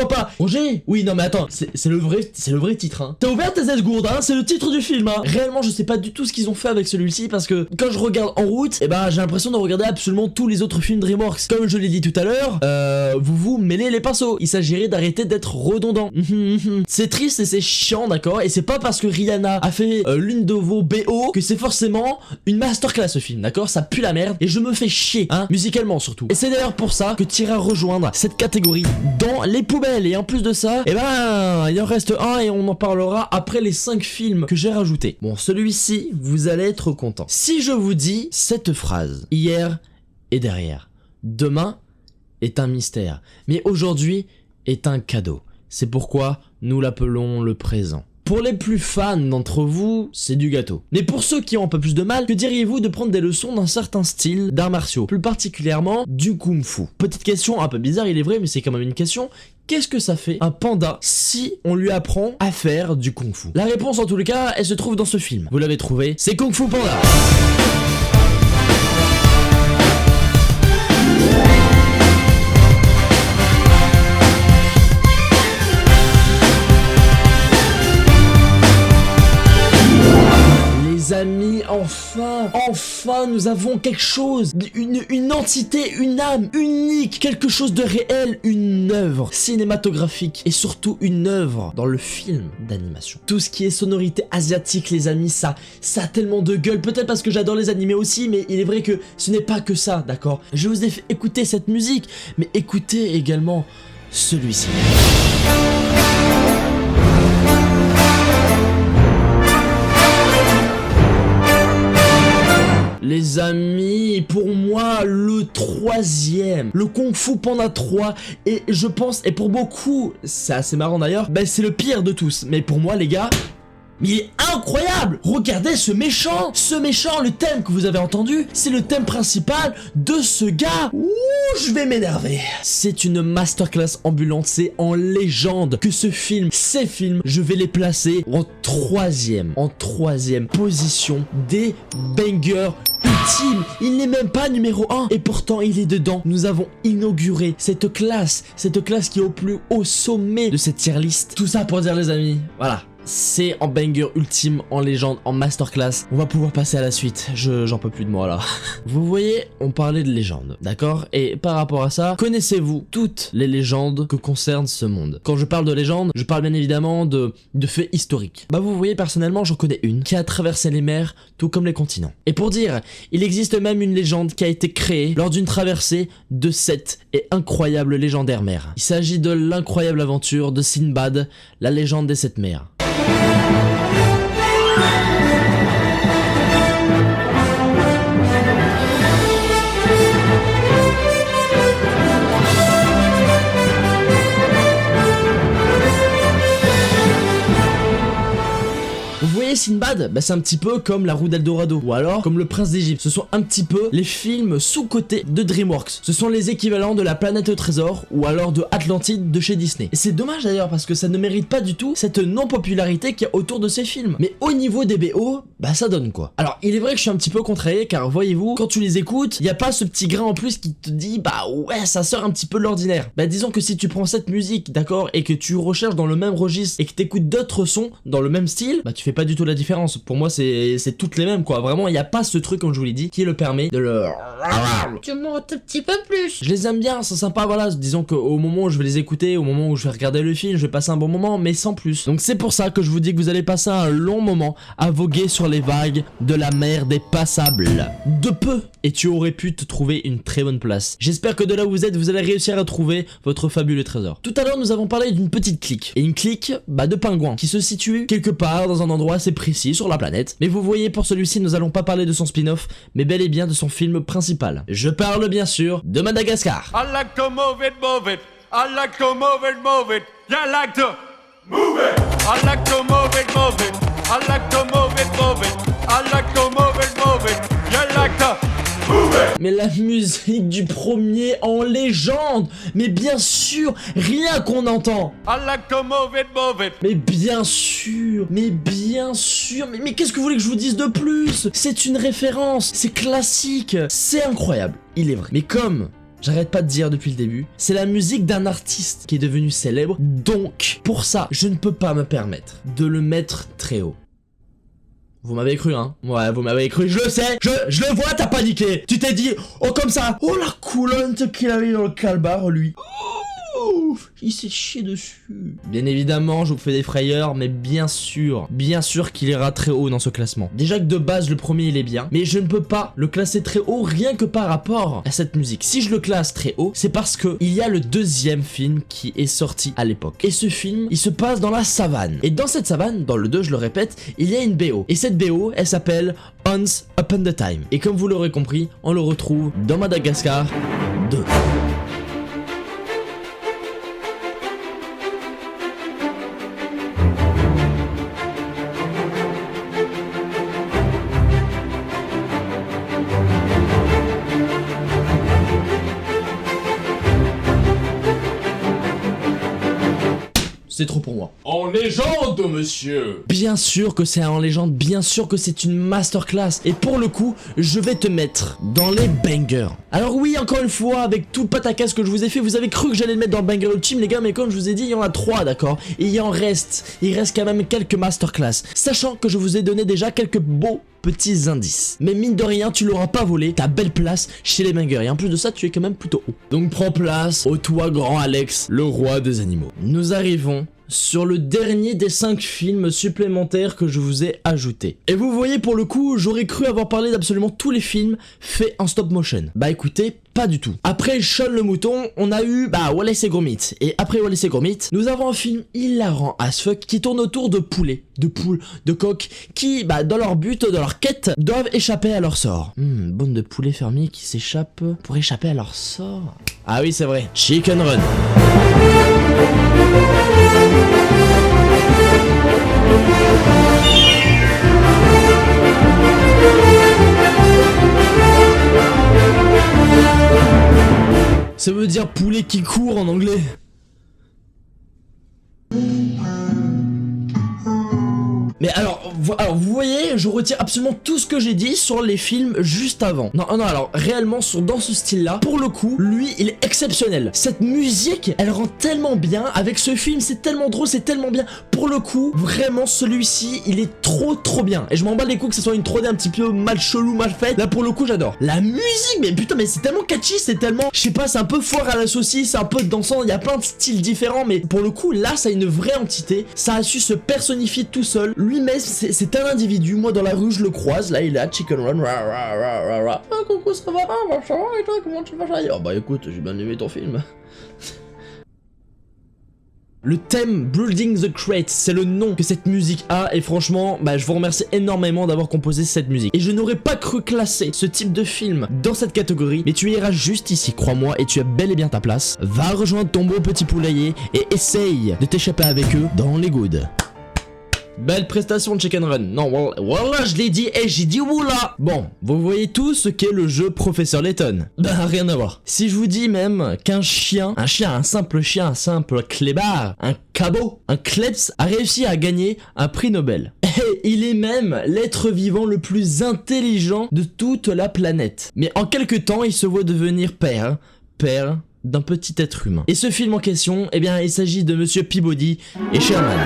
pas. Roger. Oui non mais attends c'est le vrai titre hein. T'as ouvert tes secondes hein, c'est le titre du film hein. Réellement je sais pas du tout ce qu'ils ont fait avec celui-ci parce que quand je regarde En route, et bah j'ai l'impression de regarder absolument tous les autres films DreamWorks. Comme je l'ai dit tout à l'heure, vous mêlez les pinceaux. Il s'agirait d'arrêter d'être redondant. C'est triste et c'est chiant d'accord. Et c'est pas parce que Rihanna a fait l'une de vos BO que c'est forcément une masterclass ce film d'accord. Ça pue la merde et je me fais chier hein, musicalement surtout. Et c'est d'ailleurs pour ça que tu iras rejoindre cette catégorie dans les poubelles. Et en plus de ça, et ben il en reste un et on en parlera après les 5 films que j'ai rajoutés. Bon celui-ci vous allez être content. Si je vous dis cette phrase, hier et derrière, demain est un mystère, mais aujourd'hui est un cadeau. C'est pourquoi nous l'appelons le présent. Pour les plus fans d'entre vous, c'est du gâteau. Mais pour ceux qui ont un peu plus de mal, que diriez-vous de prendre des leçons d'un certain style d'arts martiaux, plus particulièrement du kung-fu? Petite question un peu bizarre, il est vrai, mais c'est quand même une question. Qu'est-ce que ça fait un panda si on lui apprend à faire du kung-fu? La réponse en tous les cas, elle se trouve dans ce film. Vous l'avez trouvé, c'est Kung Fu Panda. Amis, enfin nous avons quelque chose, une entité, une âme unique, quelque chose de réel, une œuvre cinématographique et surtout une œuvre dans le film d'animation. Tout ce qui est sonorité asiatique les amis, ça a tellement de gueule, peut-être parce que j'adore les animés aussi, mais il est vrai que ce n'est pas que ça, d'accord? Je vous ai fait écouter cette musique, mais écoutez également celui-ci. les amis, pour moi, le troisième, le Kung Fu Panda 3, et je pense, et pour beaucoup, c'est assez marrant d'ailleurs, bah c'est le pire de tous. Mais pour moi, les gars, mais il est incroyable! Regardez ce méchant, le thème que vous avez entendu, c'est le thème principal de ce gars. Ouh, je vais m'énerver. C'est une masterclass ambulante, c'est en légende que ces films, je vais les placer en troisième position des bangers ultimes. Il n'est même pas numéro 1 et pourtant il est dedans. Nous avons inauguré cette classe qui est au plus haut sommet de cette tier list. Tout ça pour dire les amis, voilà. C'est en banger ultime, en légende, en masterclass. On va pouvoir passer à la suite. J'en peux plus de moi là. Vous voyez, on parlait de légendes, d'accord? Et par rapport à ça, connaissez-vous toutes les légendes que concerne ce monde? Quand je parle de légendes, je parle bien évidemment de faits historiques. Bah vous voyez, personnellement, j'en connais une qui a traversé les mers, tout comme les continents. Et pour dire, il existe même une légende qui a été créée lors d'une traversée de cette et incroyable légendaire mer. Il s'agit de l'incroyable aventure de Sinbad, la légende des 7 mers. Vous voyez Sinbad, bah c'est un petit peu comme la roue d'Eldorado ou alors comme le prince d'Égypte. Ce sont un petit peu les films sous-cotés de DreamWorks. Ce sont les équivalents de la planète au trésor ou alors de Atlantide de chez Disney. Et c'est dommage d'ailleurs parce que ça ne mérite pas du tout cette non-popularité qu'il y a autour de ces films. Mais au niveau des BO, bah ça donne quoi. Alors il est vrai que je suis un petit peu contrarié car voyez-vous, quand tu les écoutes, il n'y a pas ce petit grain en plus qui te dit bah ouais ça sort un petit peu de l'ordinaire. Bah disons que si tu prends cette musique, d'accord, et que tu recherches dans le même registre et que tu écoutes d'autres sons dans le même style, bah tu fais pas du tout la différence. Pour moi c'est toutes les mêmes quoi. Vraiment il n'y a pas ce truc comme je vous l'ai dit qui le permet de le... Tu montes un petit peu plus. Je les aime bien, c'est sympa, voilà. Disons qu'au moment où je vais les écouter, au moment où je vais regarder le film, je vais passer un bon moment, mais sans plus. Donc c'est pour ça que je vous dis que vous allez passer un long moment à voguer sur les vagues de la mer des passables. De peu, et tu aurais pu te trouver une très bonne place. J'espère que de là où vous êtes, vous allez réussir à trouver votre fabuleux trésor. Tout à l'heure, nous avons parlé d'une petite clique. Et une clique, bah de pingouins, qui se situe quelque part dans un endroit assez précis sur la planète. Mais vous voyez, pour celui-ci, nous allons pas parler de son spin-off, mais bel et bien de son film principal. Je parle bien sûr de Madagascar. I like to move it, move it. I like to move it, move it. You like to move it. I like to move it, move it. I like to move it, move it. I like to move it, move it. You like to move it. Mais la musique du premier en légende. Mais bien sûr, rien qu'on entend. I like to move it, move it. Mais bien sûr, mais qu'est-ce que vous voulez que je vous dise de plus? C'est une référence, c'est classique, c'est incroyable, il est vrai. Mais comme j'arrête pas de dire depuis le début, c'est la musique d'un artiste qui est devenu célèbre, donc pour ça, je ne peux pas me permettre de le mettre très haut. Vous m'avez cru, hein? Ouais, vous m'avez cru, je le sais, je le vois, t'as paniqué. Tu t'es dit, oh comme ça, oh la coulante qu'il avait dans le calbar, lui. Oh, il s'est chié dessus. Bien évidemment, je vous fais des frayeurs, mais bien sûr qu'il ira très haut dans ce classement. Déjà que de base, le premier, il est bien, mais je ne peux pas le classer très haut rien que par rapport à cette musique. Si je le classe très haut, c'est parce que il y a le deuxième film qui est sorti à l'époque. Et ce film, il se passe dans la savane. Et dans cette savane, dans le 2, je le répète, il y a une BO. Et cette BO, elle s'appelle Once Upon a Time. Et comme vous l'aurez compris, on le retrouve dans Madagascar 2. C'est trop pour moi. En légende, monsieur. Bien sûr que c'est en légende, bien sûr que c'est une masterclass. Et pour le coup, je vais te mettre dans les bangers. Alors oui, encore une fois, avec tout le pataquès que je vous ai fait, vous avez cru que j'allais le mettre dans le banger ultime, les gars, mais comme je vous ai dit, il y en a 3, d'accord? Et il reste quand même quelques masterclass. Sachant que je vous ai donné déjà quelques beaux petits indices. Mais mine de rien, tu l'auras pas volé, ta belle place chez les bangers. Et en plus de ça, tu es quand même plutôt haut. Donc prends place au toi grand Alex, le roi des animaux. Nous arrivons sur le dernier des 5 films supplémentaires que je vous ai ajoutés. Et vous voyez, pour le coup, j'aurais cru avoir parlé d'absolument tous les films faits en stop motion. Bah écoutez, pas du tout. Après Sean le mouton, on a eu Wallace et Gromit. Et après Wallace et Gromit, nous avons un film hilarant as fuck qui tourne autour de poulets, de poules, de coqs qui, dans leur but, dans leur quête, doivent échapper à leur sort. Bande de poulets fermiers qui s'échappent pour échapper à leur sort. Ah oui, c'est vrai. Chicken Run. Ça veut dire poulet qui court en anglais. Mais alors vous voyez, je retire absolument tout ce que j'ai dit sur les films juste avant. Non, alors réellement dans ce style-là, pour le coup, lui, il est exceptionnel. Cette musique, elle rend tellement bien avec ce film, c'est tellement drôle, c'est tellement bien. Pour le coup, vraiment, celui-ci, il est trop bien. Et je m'en bats les coups que ce soit une 3D un petit peu mal chelou, mal faite. Là, pour le coup, j'adore. La musique, mais putain, mais c'est tellement catchy, c'est tellement, je sais pas, c'est un peu foire à la saucisse, c'est un peu dansant, il y a plein de styles différents, mais pour le coup, là, ça a une vraie entité. Ça a su se personnifier tout seul. Lui-même, c'est un individu. Moi, dans la rue, je le croise. Là, il est à Chicken Run. Ah, coucou, ça va? Ça va? Et toi, comment tu vas? Oh, bah écoute, j'ai bien aimé ton film. Le thème Building the Crate, c'est le nom que cette musique a et franchement, je vous remercie énormément d'avoir composé cette musique. Et je n'aurais pas cru classer ce type de film dans cette catégorie, mais tu iras juste ici, crois-moi, et tu as bel et bien ta place. Va rejoindre ton beau petit poulailler et essaye de t'échapper avec eux dans les goods. Belle prestation de Chicken Run. Non, voilà, je l'ai dit, et j'ai dit oula. Bon, vous voyez tous ce qu'est le jeu Professeur Layton. Rien à voir. Si je vous dis même qu'un chien, un simple clébard, un cabot, un klebs a réussi à gagner un prix Nobel. Et il est même l'être vivant le plus intelligent de toute la planète. Mais en quelques temps, il se voit devenir père d'un petit être humain. Et ce film en question, eh bien, il s'agit de Monsieur Peabody et Sherman.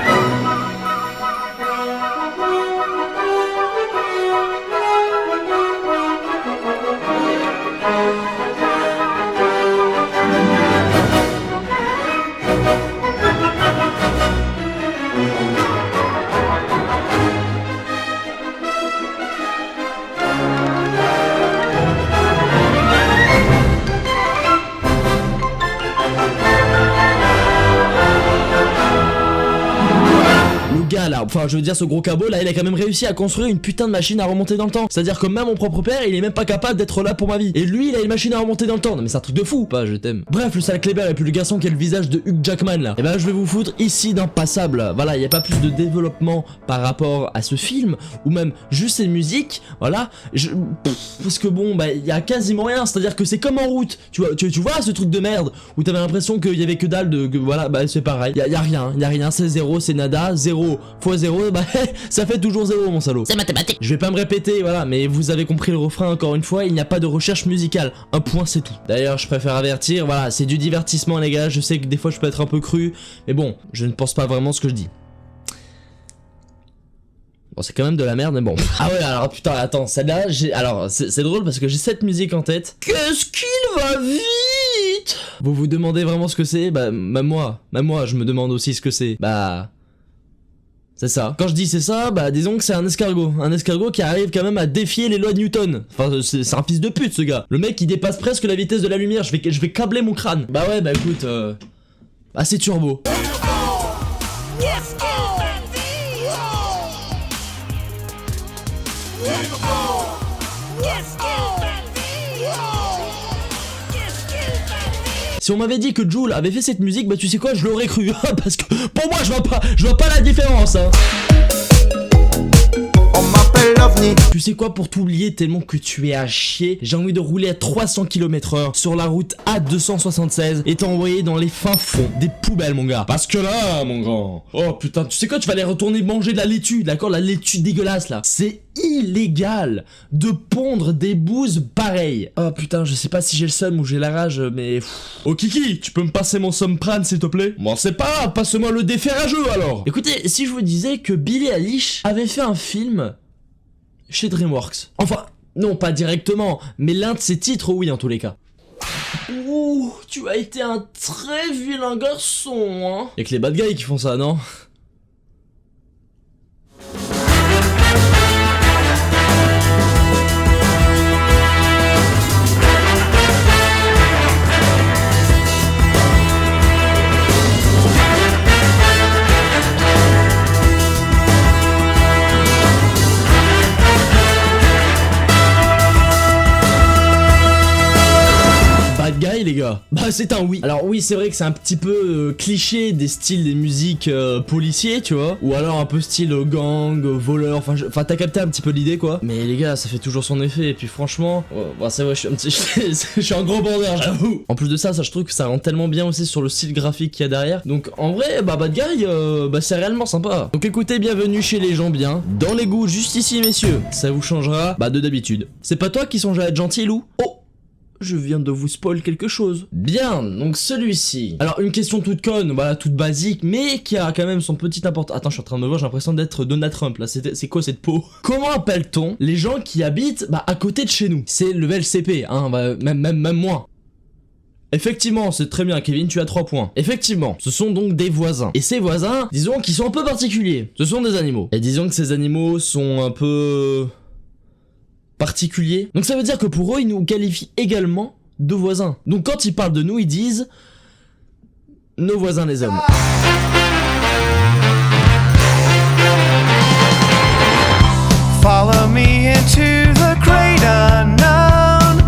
Là, enfin je veux dire ce gros cabot là, il a quand même réussi à construire une putain de machine à remonter dans le temps. C'est à dire que même mon propre père il est même pas capable d'être là pour ma vie. Et lui il a une machine à remonter dans le temps. Non mais c'est un truc de fou. Pas je t'aime. Bref, le sale Kléber et puis le garçon qui a le visage de Hugh Jackman là. Et je vais vous foutre ici d'un passable. Voilà, il y a pas plus de développement par rapport à ce film ou même juste ses musiques. Voilà, parce que bon il y a quasiment rien. C'est à dire que c'est comme En route. Tu vois ce truc de merde où t'avais l'impression qu'il y avait que dalle de voilà, c'est pareil. Y a rien, c'est zéro, c'est nada, 0 fois 0, ça fait toujours 0 mon salaud. C'est mathématique. Je vais pas me répéter, voilà, mais vous avez compris le refrain encore une fois, il n'y a pas de recherche musicale. Un point c'est tout. D'ailleurs, je préfère avertir, voilà, c'est du divertissement les gars, je sais que des fois je peux être un peu cru, mais bon, je ne pense pas vraiment ce que je dis. Bon, c'est quand même de la merde, mais bon. Ah ouais, alors putain, attends, celle-là, alors, c'est drôle parce que j'ai cette musique en tête. Qu'est-ce qu'il va vite! Vous vous demandez vraiment ce que c'est? Même moi, je me demande aussi ce que c'est. C'est ça. Quand je dis c'est ça, disons que c'est un escargot. Un escargot qui arrive quand même à défier les lois de Newton. Enfin, c'est un fils de pute ce gars. Le mec il dépasse presque la vitesse de la lumière, je vais câbler mon crâne. Écoute, c'est turbo. Si on m'avait dit que Jul avait fait cette musique, tu sais quoi, je l'aurais cru. Parce que pour moi, je vois pas la différence. Hein. On m'appelle l'OVNI. Tu sais quoi, pour t'oublier tellement que tu es à chier, j'ai envie de rouler à 300 km/h sur la route A276 et t'envoyer dans les fins fonds des poubelles, mon gars. Parce que là, mon grand, oh putain, tu sais quoi, tu vas aller retourner manger de la laitue, d'accord, la laitue dégueulasse là. C'est illégal de pondre des bouses pareilles. Oh putain, je sais pas si j'ai le seum ou j'ai la rage, mais... Oh Kiki, tu peux me passer mon Somprane s'il te plaît? Bon, c'est pas, passe-moi le déferrageux alors. Écoutez, si je vous disais que Billie Eilish avait fait un film chez DreamWorks. Enfin, non, pas directement, mais l'un de ses titres, oui, en tous les cas. Ouh, tu as été un très vilain garçon, hein. Y'a que les bad guys qui font ça, non? gars? Bah c'est un oui. Alors oui, c'est vrai que c'est un petit peu cliché des styles des musiques policiers, tu vois, ou alors un peu style gang, voleur, enfin t'as capté un petit peu l'idée quoi. Mais les gars, ça fait toujours son effet, et puis franchement, bah c'est vrai, je suis un petit... je suis un gros bandeur, j'avoue. En plus de ça, je trouve que ça rend tellement bien aussi sur le style graphique qu'il y a derrière. Donc en vrai, bah Bad Guy, bah c'est réellement sympa. Donc écoutez, bienvenue chez les gens bien, dans les goûts, juste ici messieurs. Ça vous changera, bah de d'habitude. C'est pas toi qui songe à être gentil, Lou? Oh, je viens de vous spoil quelque chose. Bien, donc celui-ci. Alors une question toute conne, voilà, toute basique, mais qui a quand même son petit important. Attends, je suis en train de me voir, j'ai l'impression d'être Donald Trump là. C'est quoi cette peau? Comment appelle-t-on les gens qui habitent à côté de chez nous? C'est level CP, hein, bah, même moins. Effectivement, c'est très bien, Kevin, tu as 3 points. Effectivement, ce sont donc des voisins. Et ces voisins, disons qu'ils sont un peu particuliers. Ce sont des animaux. Et disons que ces animaux sont un peu... particuliers. Donc ça veut dire que pour eux, ils nous qualifient également de voisins. Donc quand ils parlent de nous, ils disent... nos voisins les hommes. Follow me into the great unknown.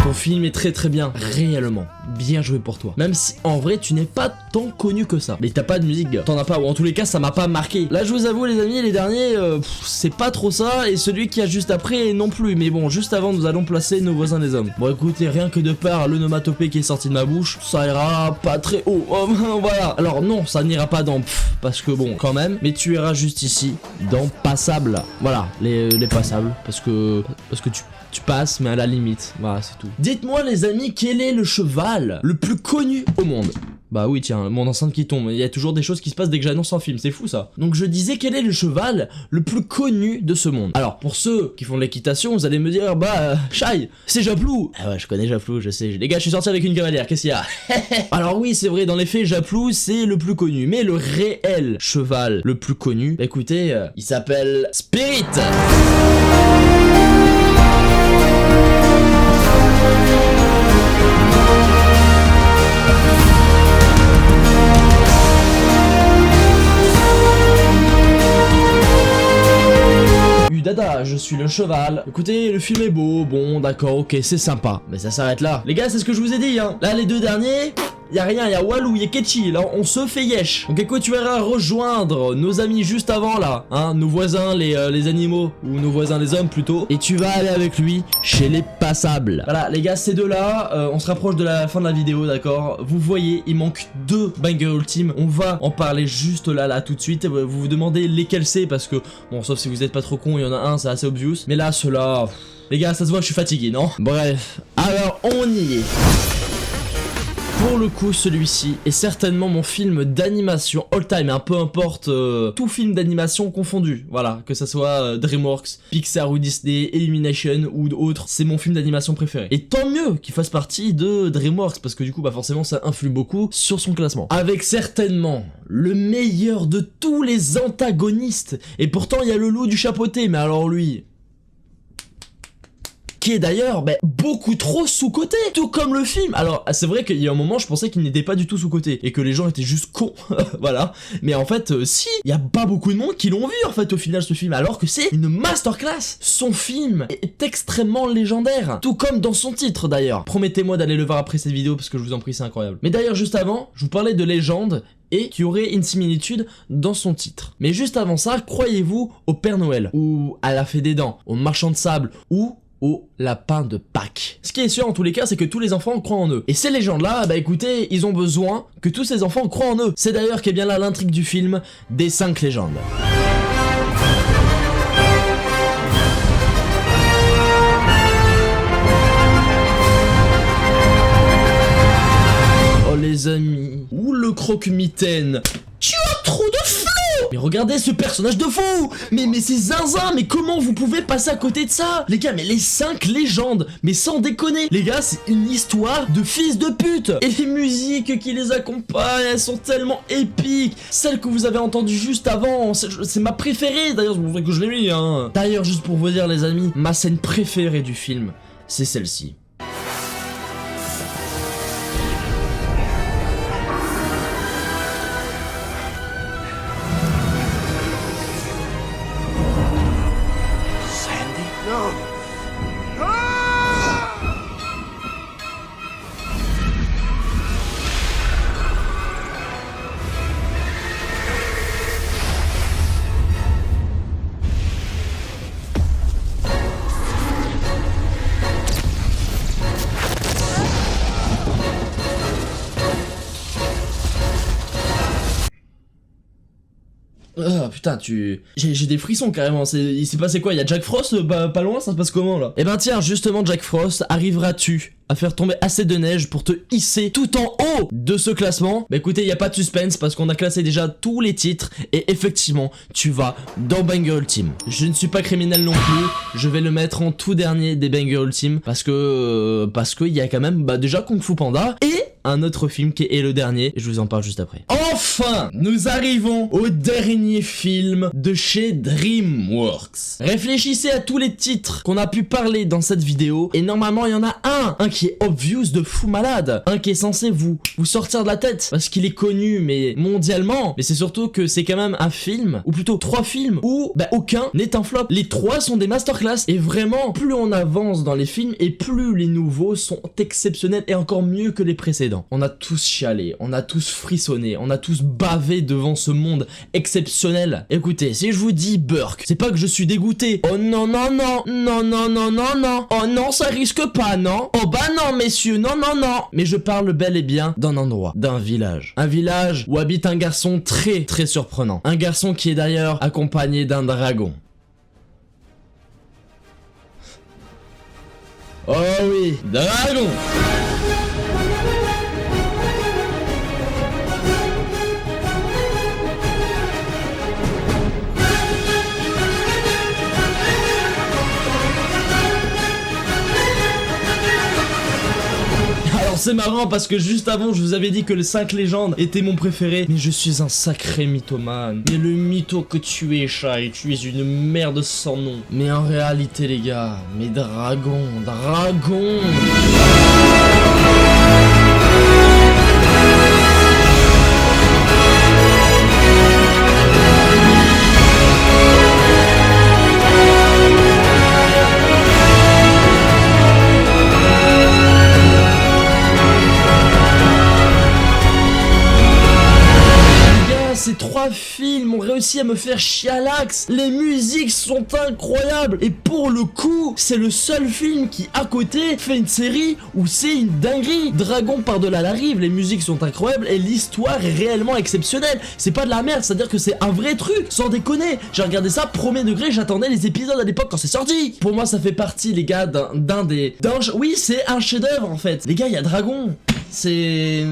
Ton film est très très bien, réellement. Bien joué pour toi. Même si en vrai tu n'es pas tant connu que ça. Mais t'as pas de musique, gars. T'en as pas, ou en tous les cas ça m'a pas marqué. Là je vous avoue les amis, les derniers, c'est pas trop ça. Et celui qui a juste après non plus. Mais bon, juste avant nous allons placer nos voisins les hommes. Bon écoutez, rien que de par le nomatopée qui est sorti de ma bouche, ça ira pas très haut. Voilà. Alors non, ça n'ira pas dans parce que bon, quand même. Mais tu iras juste ici, dans passable. Voilà, les passables. Parce que tu passes, mais à la limite. Voilà, c'est tout. Dites-moi les amis, quel est le cheval le plus connu au monde? Bah oui, tiens, mon enceinte qui tombe. Il y a toujours des choses qui se passent dès que j'annonce un film, c'est fou ça. Donc je disais, quel est le cheval le plus connu de ce monde? Alors pour ceux qui font de l'équitation, vous allez me dire, Shai, c'est Japlou. Ah ouais, je connais Japlou, je sais. Les gars, je suis sorti avec une cavalière, qu'est-ce qu'il y a? Alors oui, c'est vrai, dans les faits, Japlou, c'est le plus connu. Mais le réel cheval le plus connu, bah écoutez, il s'appelle Spirit. Dada, je suis le cheval. Écoutez, le film est beau, bon, d'accord, ok, c'est sympa. Mais ça s'arrête là. Les gars, c'est ce que je vous ai dit, hein. Là, les deux derniers... Y'a rien, y'a Walou, y'a Ketchi, là on se fait yesh. Donc écoute, tu verras rejoindre nos amis juste avant là, hein, nos voisins les animaux, ou nos voisins les hommes plutôt. Et tu vas aller avec lui chez les passables. Voilà les gars, ces deux là, on se rapproche de la fin de la vidéo, d'accord. Vous voyez, il manque 2 bangers ultimes. On va en parler juste là tout de suite. Vous vous demandez lesquels c'est parce que, bon, sauf si vous êtes pas trop con, il y en a un, c'est assez obvious. Mais là, ceux-là, les gars, ça se voit, je suis fatigué, non? Bref, alors on y est. Pour le coup, celui-ci est certainement mon film d'animation all-time, hein, peu importe, tout film d'animation confondu, voilà, que ça soit DreamWorks, Pixar ou Disney, Illumination ou autres, c'est mon film d'animation préféré. Et tant mieux qu'il fasse partie de DreamWorks, parce que du coup, bah forcément, ça influe beaucoup sur son classement. Avec certainement le meilleur de tous les antagonistes, et pourtant il y a le loup du chapeauté, mais alors lui... qui est d'ailleurs beaucoup trop sous-coté, tout comme le film. Alors c'est vrai qu'il y a un moment je pensais qu'il n'était pas du tout sous-coté et que les gens étaient juste cons, voilà. Mais en fait si, il y a pas beaucoup de monde qui l'ont vu en fait au final ce film, alors que c'est une masterclass. Son film est extrêmement légendaire, tout comme dans son titre d'ailleurs. Promettez-moi d'aller le voir après cette vidéo parce que je vous en prie, c'est incroyable. Mais d'ailleurs juste avant, je vous parlais de légende et qui aurait une similitude dans son titre. Mais juste avant ça, croyez-vous au Père Noël, ou à la Fée des Dents, au Marchand de Sable, ou au lapin de Pâques. Ce qui est sûr en tous les cas, c'est que tous les enfants croient en eux. Et ces légendes-là, bah écoutez, ils ont besoin que tous ces enfants croient en eux. C'est d'ailleurs qu'est bien là l'intrigue du film des 5 légendes. Oh les amis, ou le croque-mitaine. Tu as trop de flow! Mais regardez ce personnage de fou! Mais c'est zinzin! Mais comment vous pouvez passer à côté de ça? Les gars, mais les 5 légendes! Mais sans déconner! Les gars, c'est une histoire de fils de pute! Et les musiques qui les accompagnent, elles sont tellement épiques! Celle que vous avez entendue juste avant, c'est ma préférée! D'ailleurs, c'est pour ça que je l'ai mis, hein! D'ailleurs, juste pour vous dire, les amis, ma scène préférée du film, c'est celle-ci. putain, j'ai des frissons carrément. Il s'est passé quoi? Il y a Jack Frost pas loin, ça se passe comment là? Eh ben tiens, justement Jack Frost, arriveras-tu à faire tomber assez de neige pour te hisser tout en haut de ce classement? Bah écoutez, il y a pas de suspense parce qu'on a classé déjà tous les titres et effectivement, tu vas dans Banger Ultime. Je ne suis pas criminel non plus, je vais le mettre en tout dernier des Banger Ultime parce que il y a quand même déjà Kung Fu Panda et un autre film qui est le dernier, et je vous en parle juste après. Enfin, nous arrivons au dernier film de chez DreamWorks. Réfléchissez à tous les titres qu'on a pu parler dans cette vidéo, et normalement il y en a un qui est obvious de fou malade, un qui est censé vous sortir de la tête, parce qu'il est connu mais mondialement, mais c'est surtout que c'est quand même un film, ou plutôt 3 films, où aucun n'est un flop. Les 3 sont des masterclass, et vraiment, plus on avance dans les films, et plus les nouveaux sont exceptionnels, et encore mieux que les précédents. On a tous chialé, on a tous frissonné, on a tous bavé devant ce monde exceptionnel. Écoutez, si je vous dis Burke, c'est pas que je suis dégoûté. Oh non, non, non, non, non, non, non, non. Oh non, ça risque pas, non. Oh bah non, messieurs, non, non, non. Mais je parle bel et bien d'un endroit, d'un village. Un village où habite un garçon très, très surprenant. Un garçon qui est d'ailleurs accompagné d'un dragon. Oh oui, dragon. C'est marrant parce que juste avant je vous avais dit que le 5 légendes était mon préféré, mais je suis un sacré mythomane. Mais le mytho que tu es, Shai, tu es une merde sans nom. Mais en réalité les gars, mes dragons. Ces 3 films ont réussi à me faire chialax. Les musiques sont incroyables. Et pour le coup, c'est le seul film qui, à côté, fait une série où c'est une dinguerie. Dragon par-delà la rive, les musiques sont incroyables et l'histoire est réellement exceptionnelle. C'est pas de la merde, c'est-à-dire que c'est un vrai truc, sans déconner. J'ai regardé ça, premier degré, j'attendais les épisodes à l'époque quand c'est sorti. Pour moi, ça fait partie, les gars, oui, c'est un chef-d'œuvre en fait. Les gars, il y a Dragon. C'est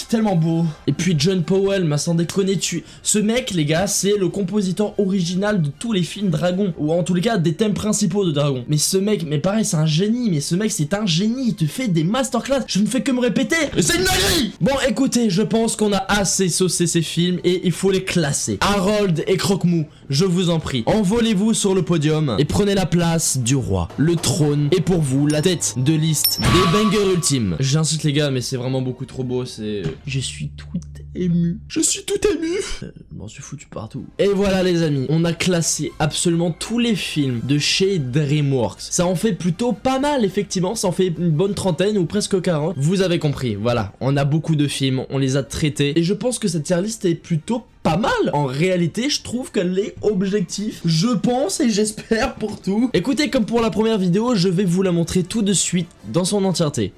tellement beau. Et puis John Powell, mais sans déconner, ce mec, les gars, c'est le compositeur original de tous les films Dragon, ou en tous les cas des thèmes principaux de Dragon. Mais ce mec, mais pareil, c'est un génie. Mais ce mec, c'est un génie. Il te fait des masterclass. Je ne fais que me répéter. C'est une dinguerie. Bon, écoutez, je pense qu'on a assez saucé ces films et il faut les classer. Harold et Croque-Mou, je vous en prie, envolez-vous sur le podium et prenez la place du roi. Le trône est pour vous la tête de liste des bangers ultimes. J'insiste les gars, mais c'est vraiment beaucoup trop beau. Je suis tout ému. Je suis tout ému. Je m'en suis foutu partout. Et voilà les amis, on a classé absolument tous les films de chez DreamWorks. Ça en fait plutôt pas mal effectivement, ça en fait une bonne trentaine ou presque 40. Vous avez compris, voilà, on a beaucoup de films, on les a traités. Et je pense que cette tier list est plutôt pas mal. En réalité, je trouve qu'elle est objective. Je pense et j'espère pour tout. Écoutez, comme pour la première vidéo, je vais vous la montrer tout de suite dans son entièreté.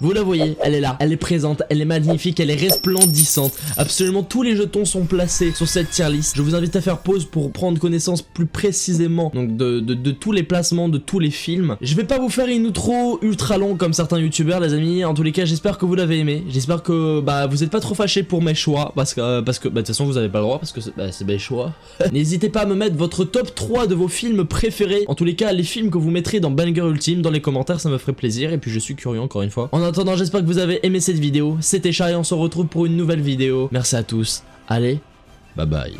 Vous la voyez, elle est là, elle est présente, elle est magnifique, elle est resplendissante. Absolument tous les jetons sont placés sur cette tier list. Je vous invite à faire pause pour prendre connaissance plus précisément donc de tous les placements de tous les films. Je vais pas vous faire une outro ultra longue comme certains youtubeurs les amis. En tous les cas, j'espère que vous l'avez aimé. J'espère que vous êtes pas trop fâchés pour mes choix parce que de toute façon vous avez pas le droit parce que c'est mes choix. N'hésitez pas à me mettre votre top 3 de vos films préférés. En tous les cas, les films que vous mettrez dans Banger Ultime dans les commentaires, ça me ferait plaisir et puis je suis curieux encore une fois. En attendant, j'espère que vous avez aimé cette vidéo. C'était Shai, on se retrouve pour une nouvelle vidéo. Merci à tous. Allez, bye bye.